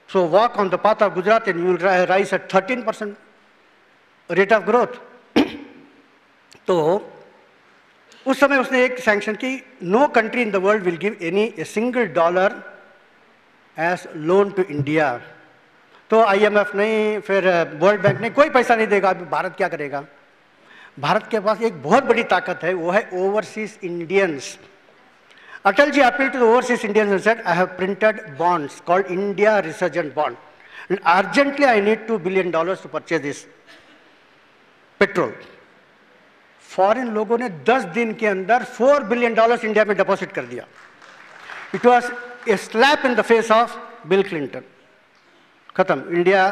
So walk on the path of Gujarat and you will rise at 13% rate of growth. तो उस समय उसने एक सैंक्शन की, no country in the world will give a single dollar as loan to India. तो IMF नहीं, फिर world bank नहीं, कोई पैसा नहीं देगा. अभी भारत क्या करेगा? भारत के पास एक बहुत बड़ी ताकत है, वो है overseas Indians. Atalji appealed to the overseas Indians and said, I have printed bonds called India Resurgent Bond. And urgently I need $2 billion to purchase this petrol. Foreign लोगों ने 10 दिन के अंदर $4 billion इंडिया में डिपॉजिट कर दिया. It was a slap in the face of Bill Clinton. खत्म India.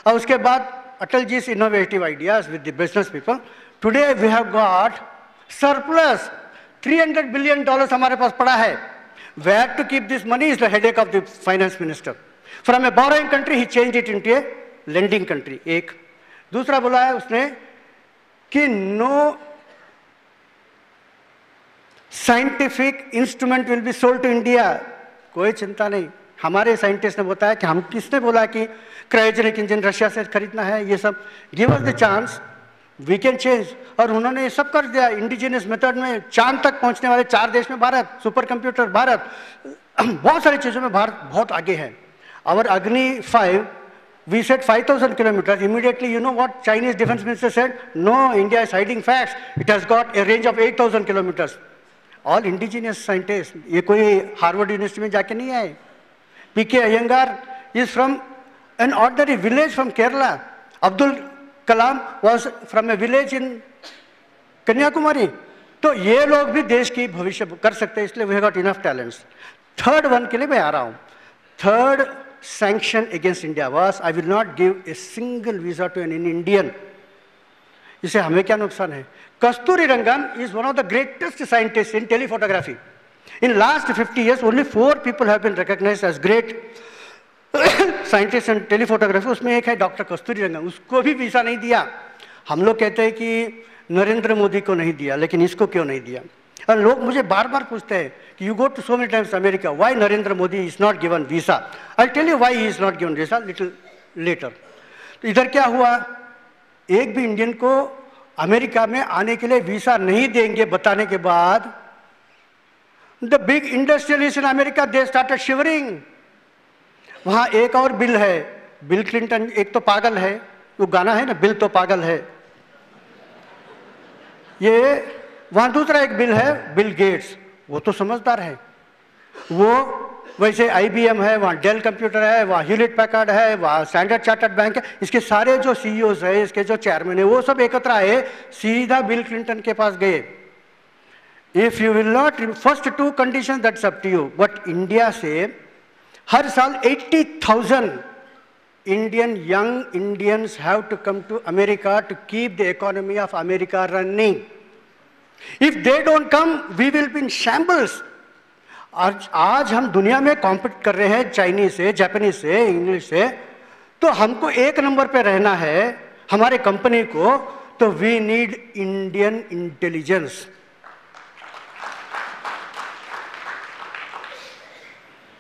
और उसके बाद Atalji's innovative ideas with the business people. Today we have got surplus. $300 billion हमारे पास पड़ा है. Where to keep this money is the headache of the finance minister. From a borrowing country he changed it into a lending country. एक दूसरा बोला है उसने कि no scientific instrument will be sold to India. कोई चिंता नहीं. हमारे साइंटिस्ट ने बताया कि हम किसने बोला कि क्रायोजेनिक इंजन रशिया से खरीदना है. ये सब give us the chance, we can change. और उन्होंने ये सब कर दिया इंडिजिनियस मेथड में. चांद तक पहुंचने वाले 4 देश में भारत, सुपर कंप्यूटर भारत, बहुत सारी चीज़ों में भारत बहुत आगे है. और Agni 5 we set 5000 kilometre. Immediately you know what Chinese defence minister said, no India is hiding facts, it has got a range of 8000 kilometres. All indigenous scientist. ये कोई हार्वर्ड यूनिवर्सिटी में जाके नहीं आए. PK Iyengar is from an ordinary village from Kerala. Abdul Kalam was from a village in Kanyakumari. तो ये लोग भी देश की भविष्य कर सकते हैं, इसलिए we have got enough talents. Third one के लिए मैं आ रहा हूँ। Third sanction against India was I will not give a single visa to an Indian. इससे हमें क्या नुकसान है? Kasturi Rangan is one of the greatest scientist in telephotography. In last 50 years only 4 people have been recognised as great scientist in telephotography. उसमें एक है doctor कस्तूरी रंगन, उसको भी वीजा नहीं दिया। हम लोग कहते हैं कि नरेंद्र मोदी को नहीं दिया, लेकिन इसको क्यों नहीं दिया? और लोग मुझे बार बार पूछते हैं कि you go to so many times America, why Narendra Modi is not given visa? I tell you why he is not given visa little letter. तो इधर क्या हुआ, एक भी इंडियन को अमेरिका में आने के लिए वीजा नहीं देंगे बताने के बाद the big industrialist in America they started shivering. वहां एक और बिल है, बिल क्लिंटन एक तो पागल है, वो गाना है ना, बिल तो पागल है। ये वहां दूसरा एक बिल है, बिल गेट्स, वो तो समझदार है। वो वैसे IBM है, वहाँ डेल कंप्यूटर है, वहाँ ह्यूलेट पैकार्ड है, वहाँ स्टैंडर्ड चार्टर्ड बैंक है। इसके सारे जो CEOs है, इसके जो चेयरमैन है, वो सब एकत्र आए, सीधा बिल क्लिंटन के पास गए। If you will not, first 2 condition that's up to you, but India से हर साल 80,000 Indian young Indians have to come to America to keep the economy of America running. If they don't come, we will be in shambles. आज हम दुनिया में compete कर रहे हैं चाइनीज से, जापानीज से, इंग्लिश से, तो हमको एक नंबर पे रहना है हमारे कंपनी को, तो we need Indian intelligence.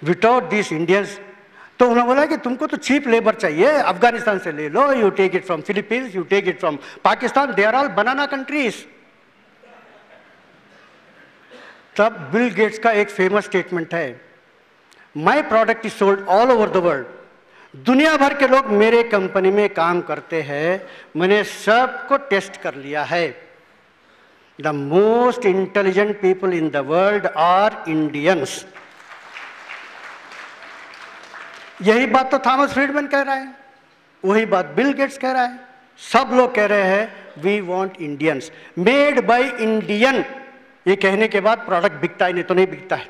Without this Indians, तो उन्होंने बोला कि तुमको तो चीप लेबर चाहिए, अफगानिस्तान से ले लो, you take it from Philippines, you take it from Pakistan, they are all banana countries. तब बिल गेट्स का एक फेमस स्टेटमेंट है, my product is sold all over the world. दुनिया भर के लोग मेरे कंपनी में काम करते हैं, मैंने सबको टेस्ट कर लिया है। The most intelligent people in the world are Indians. यही बात तो थॉमस फ्रीडमैन कह रहा है, वही बात बिल गेट्स कह रहा है, सब लोग कह रहे हैं we want Indians, made by Indian. ये कहने के बाद प्रोडक्ट बिकता है, नहीं तो नहीं बिकता है।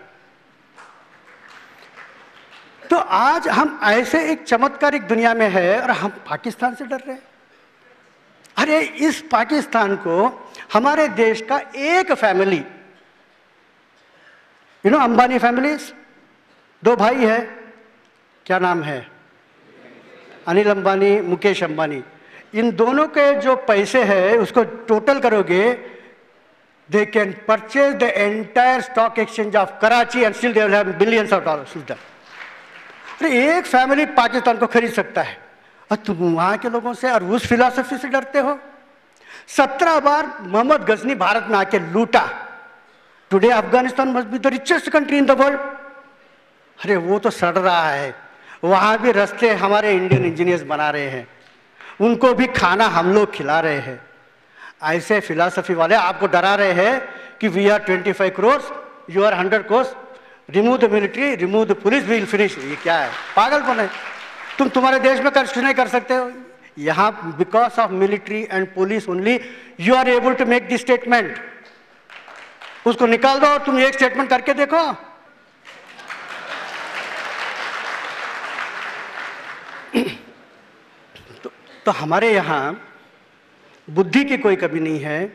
तो आज हम ऐसे एक चमत्कारिक दुनिया में है और हम पाकिस्तान से डर रहे हैं। अरे इस पाकिस्तान को हमारे देश का एक फैमिली, अंबानी फैमिलीज, 2 भाई है, क्या नाम है, अनिल अंबानी, मुकेश अंबानी, इन दोनों के जो पैसे हैं उसको टोटल करोगे, they can purchase the entire stock exchange of Karachi and still they will have billions of dollars. अरे एक फैमिली पाकिस्तान को खरीद सकता है और तुम वहां के लोगों से और उस फिलॉसफी से डरते हो। 17 बार मोहम्मद गजनी भारत में आके लूटा। Today Afghanistan must be the richest country in the world. अरे वो तो सड़ रहा है, वहां भी रास्ते हमारे इंडियन इंजीनियर्स बना रहे हैं, उनको भी खाना हम लोग खिला रहे हैं। ऐसे फिलॉसफी वाले आपको डरा रहे हैं कि we are 25 crores, you are 100 crores, remove the military, remove the police, we will finish. ये क्या है, पागलपन है। तुम तुम्हारे देश में कुछ नहीं कर सकते हो। यहाँ because of military and police only you are able to make this statement. उसको निकाल दो और तुम एक स्टेटमेंट करके देखो। तो हमारे यहाँ बुद्धि की कोई कमी नहीं है,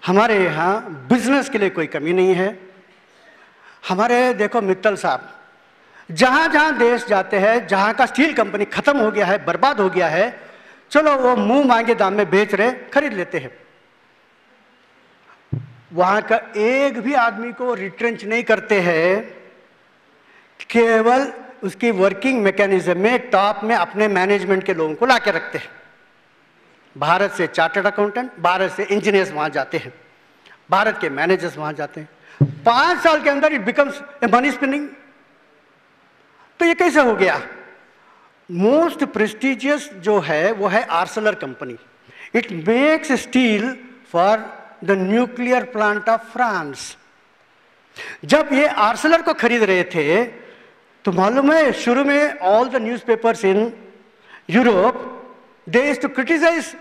हमारे यहाँ बिजनेस के लिए कोई कमी नहीं है। हमारे देखो मित्तल साहब, जहाँ जहाँ देश जाते हैं, जहाँ का स्टील कंपनी खत्म हो गया है, बर्बाद हो गया है, चलो वो मुंह मांगे दाम में बेच रहे, खरीद लेते हैं। वहाँ का एक भी आदमी को रिट्रेंच नहीं करते हैं, केवल उसकी वर्किंग मैकेनिज्म में टॉप में अपने मैनेजमेंट के लोगों को लाके रखते हैं। भारत से चार्टर्ड अकाउंटेंट, भारत से इंजीनियर्स वहां जाते हैं, भारत के मैनेजर्स वहां जाते हैं। 5 साल के अंदर it becomes a money spinning. तो ये कैसे हो गया? मोस्ट प्रेस्टिजियस जो है वो है Arcelor company. It makes steel for the nuclear plant of France. जब ये आर्सेलर को खरीद रहे थे तो मालूम है शुरू में all the newspapers in Europe they used to criticise,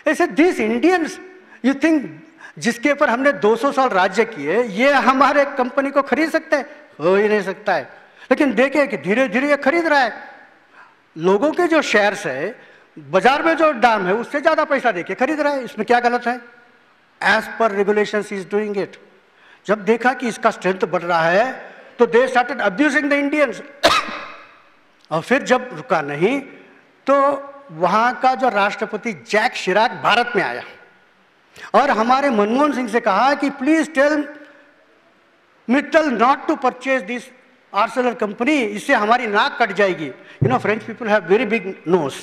ऐसे दिस इंडियंस यू थिंक जिसके ऊपर हमने 200 साल राज्य किए, ये हमारे कंपनी को खरीद सकते हैं? हो ही नहीं सकता है। लेकिन देखें कि धीरे धीरे ये खरीद रहा है। लोगों के जो शेयर्स है, बाजार में जो दाम है, उससे ज्यादा पैसा देके खरीद रहा है। इसमें क्या गलत है? As per regulations is doing it. जब देखा कि इसका स्ट्रेंथ बढ़ रहा है तो they started abusing the Indians. और फिर जब रुका नहीं तो वहां का जो राष्ट्रपति जैक शिराक भारत में आया और हमारे मनमोहन सिंह से कहा कि please tell Mittal not to purchase this Arcelor company, इससे हमारी नाक कट जाएगी। You know, French people have very big nose.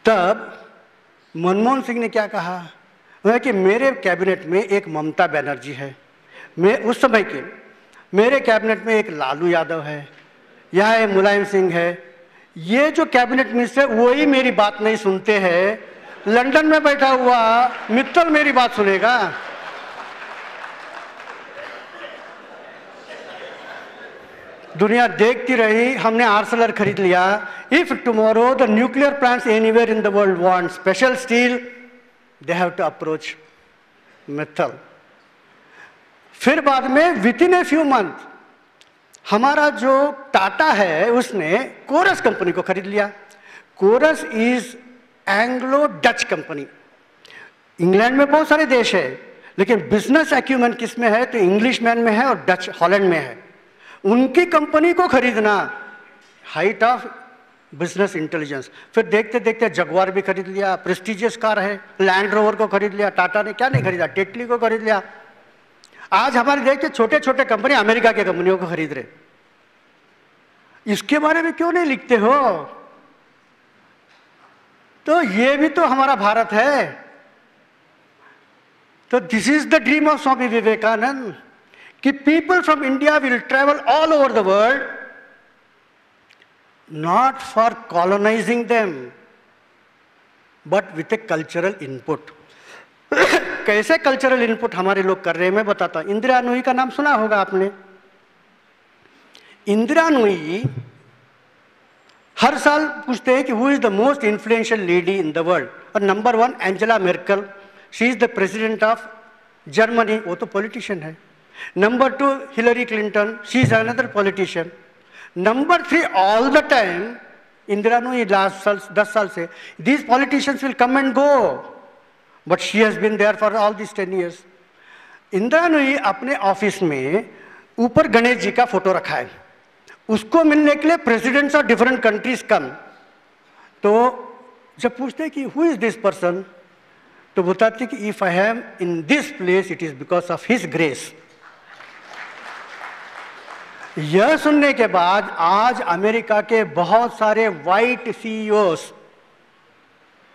तब मनमोहन सिंह ने क्या कहा कि मेरे कैबिनेट में एक ममता बनर्जी है, मैं उस समय के मेरे कैबिनेट में एक लालू यादव है, यहाँ एक मुलायम सिंह है, ये जो कैबिनेट मिनिस्टर वही मेरी बात नहीं सुनते हैं, लंदन में बैठा हुआ मित्तल मेरी बात सुनेगा? दुनिया देखती रही, हमने आर्सेलर खरीद लिया। If tomorrow the nuclear plants anywhere in the world want special steel, they have to approach Mittal. फिर बाद में within a few month हमारा जो टाटा है उसने कोरस कंपनी को खरीद लिया। Corus is Anglo Dutch company. England में बहुत सारे देश है, लेकिन बिजनेस एक्यूमेंट किस में है? तो इंग्लिश मैन में है और डच हॉलैंड में है। उनकी कंपनी को खरीदना, हाइट ऑफ बिजनेस इंटेलिजेंस। फिर देखते देखते जगुआर भी खरीद लिया, प्रेस्टिजियस कार है, लैंड रोवर को खरीद लिया। टाटा ने क्या नहीं खरीदा? टेटली को खरीद लिया। आज हमारे देश के छोटे छोटे कंपनी अमेरिका के कंपनियों को खरीद रहे। इसके बारे में क्यों नहीं लिखते हो? तो ये भी तो हमारा भारत है। तो this is the dream of Swami Vivekananda कि people from India will travel all over the world, not for colonising them but with a cultural input. कैसे कल्चरल इनपुट हमारे लोग कर रहे हैं मैं बताता हूं। इंदिरा नूई का नाम सुना होगा आपने। इंदिरा नूई हर साल पूछते हैं कि who is the most influential lady in the world, और number 1 Angela Merkel, she is the president of Germany, वो तो पॉलिटिशियन है। Number 2 Hillary Clinton, she is another politician. Number 3 all the time Indra Nooyi, last साल 10 साल से, these politicians will come and go but she has been there for all this 10 years। Indra Nooyi अपने office में ऊपर गणेश जी का फोटो रखा है, उसको मिलने के लिए प्रेसिडेंट्स ऑफ डिफरेंट कंट्रीज कम। तो जब पूछते हैं कि हु इज दिस पर्सन, तो बताते कि if I am in this place it is because of his grace. यह सुनने के बाद आज अमेरिका के बहुत सारे वाइट सीईओस,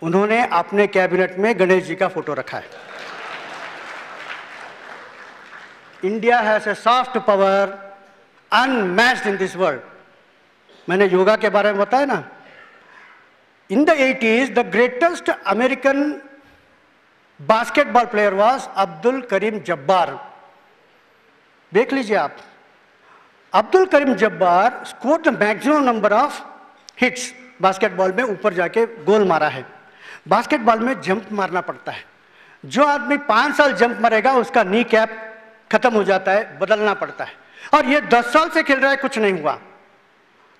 उन्होंने अपने कैबिनेट में गणेश जी का फोटो रखा है। India has a soft power unmatched in this world. मैंने योगा के बारे में बताया ना। In the 80s the greatest American basketball player was Abdul Kareem Jabbar. देख लीजिए आप, Abdul Kareem Jabbar scored the maximum number of hits basketball में, ऊपर जाके गोल मारा है। बास्केटबॉल में जंप मारना पड़ता है। जो आदमी 5 साल जंप मारेगा उसका नी कैप खत्म हो जाता है, बदलना पड़ता है। और ये 10 साल से खेल रहा है, कुछ नहीं हुआ।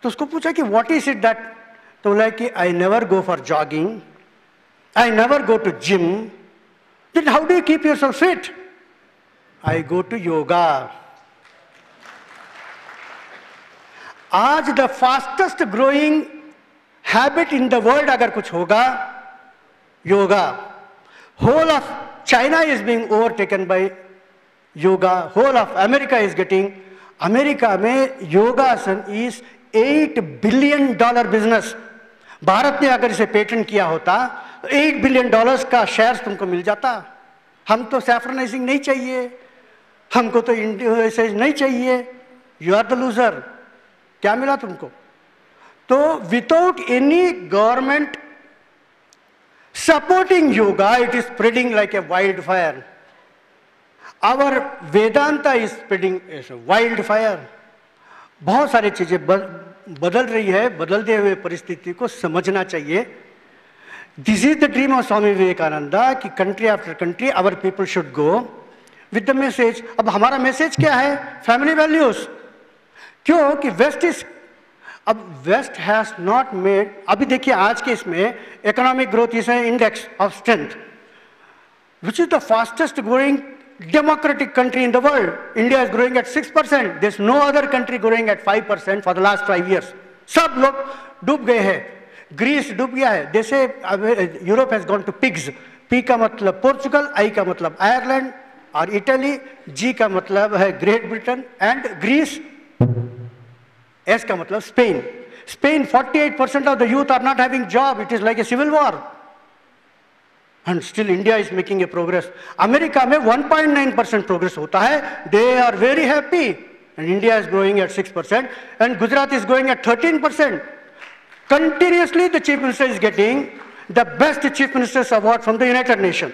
तो उसको पूछा कि व्हाट इज इट दैट, तो बोला कि I never go for jogging, I never go to gym, then how do you keep yourself fit? I go to yoga. आज the fastest growing habit in the world अगर कुछ होगा, yoga. Whole of China is being overtaken by yoga, whole of America is getting. America में yogasana is $8 billion business. Bharat ने अगर इसे patent किया होता तो $8 बिलियन का शेयर तुमको मिल जाता। हम तो सैफ्रनाइजिंग नहीं चाहिए, हमको तो इंडियन नहीं चाहिए, यू आर द लूजर। क्या मिला तुमको? तो without any government supporting yoga, it is spreading like a wildfire. Our Vedanta is spreading as a wildfire. बहुत सारी चीजें बदल रही है। बदलते हुए परिस्थिति को समझना चाहिए This is the dream of Swami Vivekananda कि country after country our people should go with the message. अब हमारा message क्या है? Family values. क्यों कि वेस्ट इज, अब वेस्ट हैज नॉट मेड, अभी देखिए आज के इसमें economic growth is index of strength which is the fastest growing democratic country in the world. India is growing at 6%. There's no other country growing at 5% for the last 5 years. सब लोग डूब गए हैं. ग्रीस डूब गया है. जैसे Europe has gone to pigs. P का मतलब पोर्चुगल, आई का मतलब आयरलैंड और इटली, जी का मतलब है Great Britain and Greece, S का मतलब Spain. Spain 48% of the youth are not having job. It is like a civil war. And still India is making a progress. America में 1.9% progress होता है. They are very happy. And India is growing at 6%. And Gujarat is growing at 13%. Continuously the Chief Minister is getting the best Chief Minister's award from the United Nations.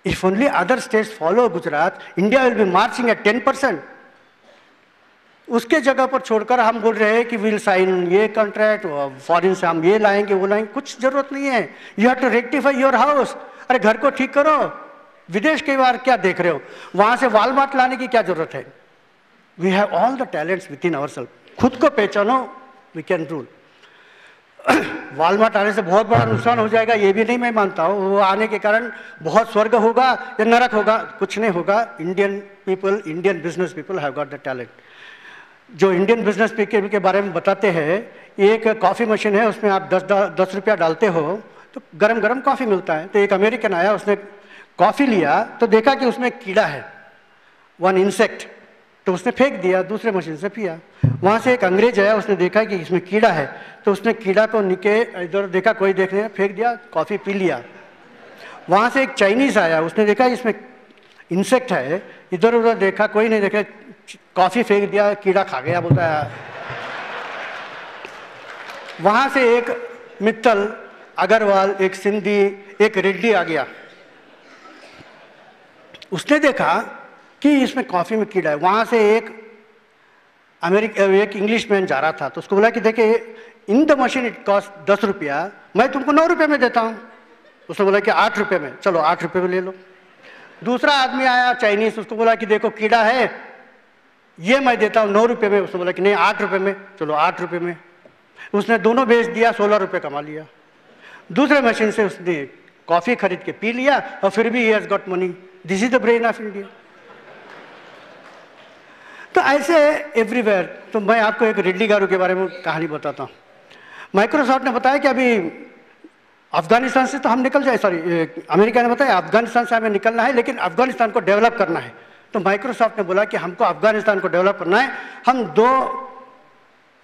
If only other states follow Gujarat, India will be marching at 10%. उसके जगह पर छोड़कर हम बोल रहे हैं कि will sign ये कॉन्ट्रैक्ट, फॉरेन से हम ये लाएंगे वो लाएंगे. कुछ जरूरत नहीं है. You have to rectify your house. अरे घर को ठीक करो. विदेश के बार क्या देख रहे हो? वहां से वालमार्ट लाने की क्या जरूरत है? We have all the talents within our self. खुद को पहचानो, वी कैन रूल. वालमार्ट आने से बहुत बड़ा नुकसान हो जाएगा ये भी नहीं मैं मानता हूँ. वो आने के कारण बहुत स्वर्ग होगा या नरक होगा, कुछ नहीं होगा. Indian people, Indian business people have got the talent. जो इंडियन बिजनेस पीपल के बारे में बताते हैं, एक कॉफ़ी मशीन है, उसमें आप 10 रुपया डालते हो तो गरम गरम कॉफ़ी मिलता है. तो एक अमेरिकन आया, उसने कॉफ़ी लिया तो देखा कि उसमें कीड़ा है, वन इंसेक्ट, तो उसने फेंक दिया, दूसरे मशीन से पिया. वहाँ से एक अंग्रेज आया, उसने देखा कि इसमें कीड़ा है तो उसने कीड़ा को निके इधर देखा, कोई देखने, फेंक दिया, कॉफ़ी पी लिया. वहाँ से एक चाइनीज़ आया, उसने देखा इसमें इंसेक्ट है, इधर उधर देखा, कोई नहीं देखा, कॉफ़ी फेंक दिया, कीड़ा खा गया, बोलता है. वहाँ से एक मित्तल, अग्रवाल, एक सिंधी, एक रेड्डी आ गया. उसने देखा कि इसमें कॉफ़ी में कीड़ा है. वहाँ से एक एक इंग्लिश मैन जा रहा था तो उसको बोला कि देखिए in the machine it cost 10 रुपया, मैं तुमको 9 रुपये में देता हूँ. उसने बोला कि 8 रुपये में. चलो 8 रुपये में ले लो. दूसरा आदमी आया चाइनीज, उसको बोला कि देखो कीड़ा है, ये मैं देता हूँ 9 रुपये में. उसने बोला कि नहीं 8 रुपये में. चलो 8 रुपये में. उसने दोनों बेच दिया, 16 रुपये कमा लिया. दूसरे मशीन से उसने कॉफ़ी खरीद के पी लिया और फिर भी he has got money. This is the brain of India. तो ऐसे एवरीवेयर. तो मैं आपको एक रेड्डी गारू के बारे में कहानी बताता हूँ. माइक्रोसॉफ्ट ने बताया कि अभी अफगानिस्तान से तो हम निकल जाए, सॉरी अमेरिका ने बताया अफगानिस्तान से हमें निकलना है लेकिन अफगानिस्तान को डेवलप करना है. तो माइक्रोसॉफ्ट ने बोला कि हमको अफगानिस्तान को डेवलप करना है, हम 2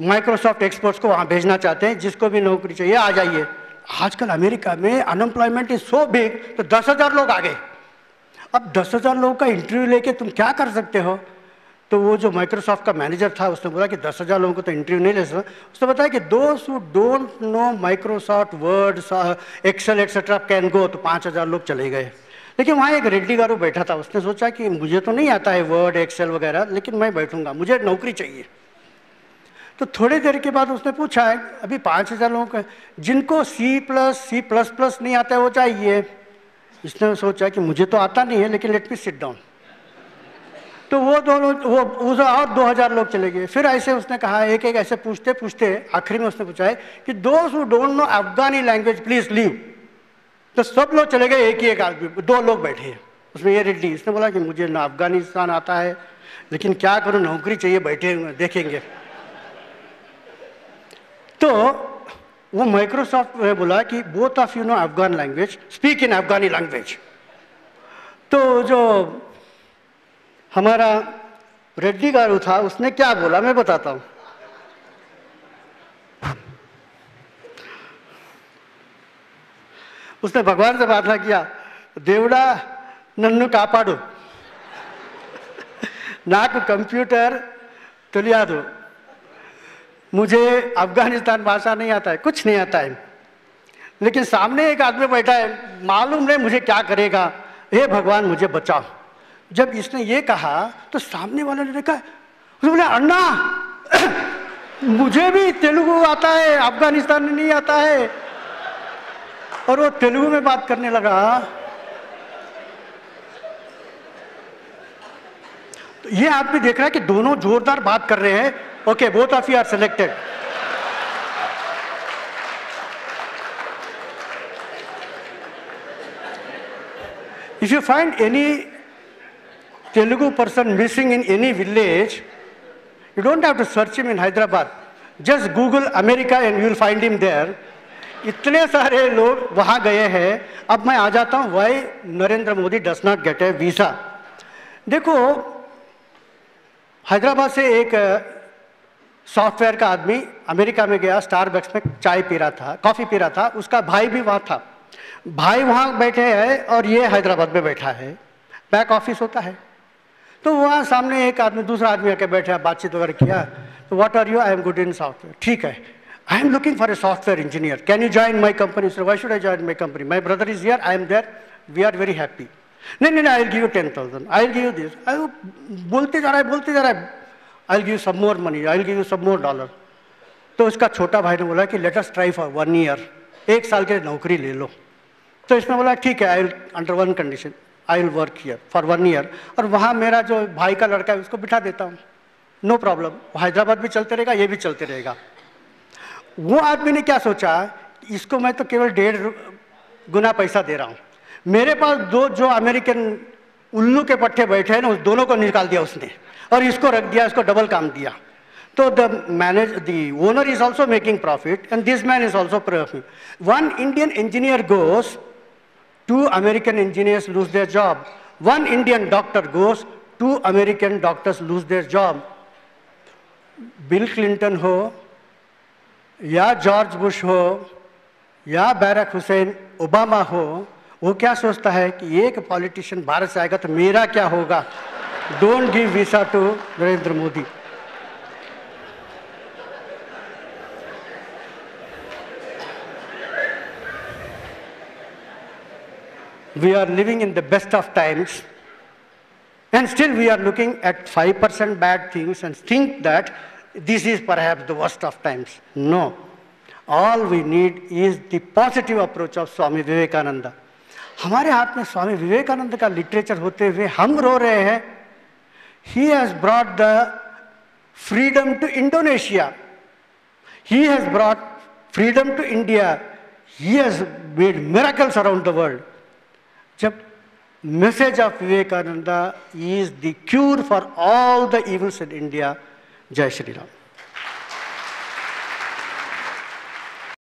माइक्रोसॉफ्ट एक्सपर्ट्स को वहाँ भेजना चाहते हैं, जिसको भी नौकरी चाहिए आ जाइए. आजकल अमेरिका में अनएम्प्लॉयमेंट इज सो बिग, तो 10,000 लोग आ गए. अब 10,000 लोगों का इंटरव्यू लेके तुम क्या कर सकते हो? तो वो जो माइक्रोसॉफ्ट का मैनेजर था उसने बोला कि 10,000 लोगों को तो इंटरव्यू नहीं ले सकता. उसने बताया कि those who don't know Microsoft Word, Excel etcetera can go. तो 5,000 लोग चले गए. लेकिन वहाँ एक रेड्डी गारू बैठा था, उसने सोचा कि मुझे तो नहीं आता है वर्ड एक्सेल वगैरह, लेकिन मैं बैठूंगा, मुझे नौकरी चाहिए. तो थोड़ी देर के बाद उसने पूछा अभी 5,000 लोगों का जिनको C++ नहीं आता है वो चाहिए. इसने सोचा कि मुझे तो आता नहीं है लेकिन लेट मी सिट डाउन. तो वो दोनों वो और 2,000 लोग चले गए. फिर ऐसे उसने कहा एक एक ऐसे पूछते पूछते आखिरी में उसने पूछा है कि those who don't no Afghani language please leave. तो सब लोग चले गए, एक ही एक आदमी, 2 लोग बैठे हैं. उसमें ये रेड्डी, इसने बोला कि मुझे ना अफगानिस्तान आता है लेकिन क्या करूं, नौकरी चाहिए, बैठे देखेंगे. तो वो माइक्रोसॉफ्ट ने बोला कि both of you know Afghan language, speak in Afghani language. तो जो हमारा रेड्डी गारू था उसने क्या बोला मैं बताता हूँ. उसने भगवान से प्रार्थना किया, देवड़ा नन्नु कापाडू, नाकु कंप्यूटर तुलिया दो, मुझे अफगानिस्तान भाषा नहीं आता है, कुछ नहीं आता है, लेकिन सामने एक आदमी बैठा है, मालूम नहीं मुझे क्या करेगा, हे भगवान मुझे बचाओ. जब इसने ये कहा तो सामने वाले ने देखा, उसने बोला अन्ना मुझे भी तेलुगु आता है, अफगानिस्तान नहीं आता है. और वो तेलुगु में बात करने लगा। तो ये आदमी देख रहा है कि दोनों जोरदार बात कर रहे हैं। Okay, both of you are selected. If you find any Telugu person missing in any village, you don't have to search him in Hyderabad. Just Google America and you will find him there. इतने सारे लोग वहाँ गए हैं। अब मैं आ जाता हूँ why Narendra Modi does not get a visa। देखो, हैदराबाद से एक सॉफ्टवेयर का आदमी अमेरिका में गया, स्टारबक्स में चाय पी रहा था, कॉफ़ी पी रहा था, उसका भाई भी वहाँ था। भाई वहाँ बैठे हैं और ये हैदराबाद में बैठा है, बैक ऑफिस होता है। तो वहाँ सामने एक आदमी, दूसरा आदमी आके बैठा, बातचीत वगैरह किया। तो what are you? I am good in software. ठीक है, I am looking for a software engineer, can you join my company? Sir, why should I join my company? My brother is here, I am there, we are very happy. नहीं, I will give you 10,000, I will give you this. बोलते जा रहा है, I will give some more money, I will give you some more dollar. तो उसका छोटा भाई ने बोला कि let us try for 1 year, 1 साल के नौकरी ले लो। तो इसने बोला ठीक है, I will under one condition, I will work here for 1 year, और वहाँ मेरा जो भाई का लड़का है उसको बिठा देता हूँ, नो प्रॉब्लम, हैदराबाद भी चलते रहेगा, ये भी चलते रहेगा। वो आदमी ने क्या सोचा, इसको मैं तो केवल 1.5 गुना पैसा दे रहा हूँ, मेरे पास दो जो अमेरिकन उल्लू के पट्टे बैठे हैं ना, उस दोनों को निकाल दिया उसने और इसको रख दिया, इसको डबल काम दिया। So the owner is also making profit and this man is also profiting. One Indian engineer goes, 2 American engineers lose their job. One Indian doctor goes, 2 American doctors lose their job. Bill Clinton हो या George Bush हो या barrack Hussain Obama हो, वो क्या सोचता है कि एक पॉलिटिशियन भारत से आएगा तो मेरा क्या होगा? Don't give visa to Narendra Modi. We are living in the best of times, and still we are looking at 5% bad things and think that this is perhaps the worst of times. No. All we need is the positive approach of Swami Vivekananda. हमारे हाथ में स्वामी विवेकानंद का literature होते हुए हम रो रहे हैं। He has brought the freedom to Indonesia. He has brought freedom to India. He has made miracles around the world. जब message of Vivekananda is the cure for all the evils in India. जय श्री राम।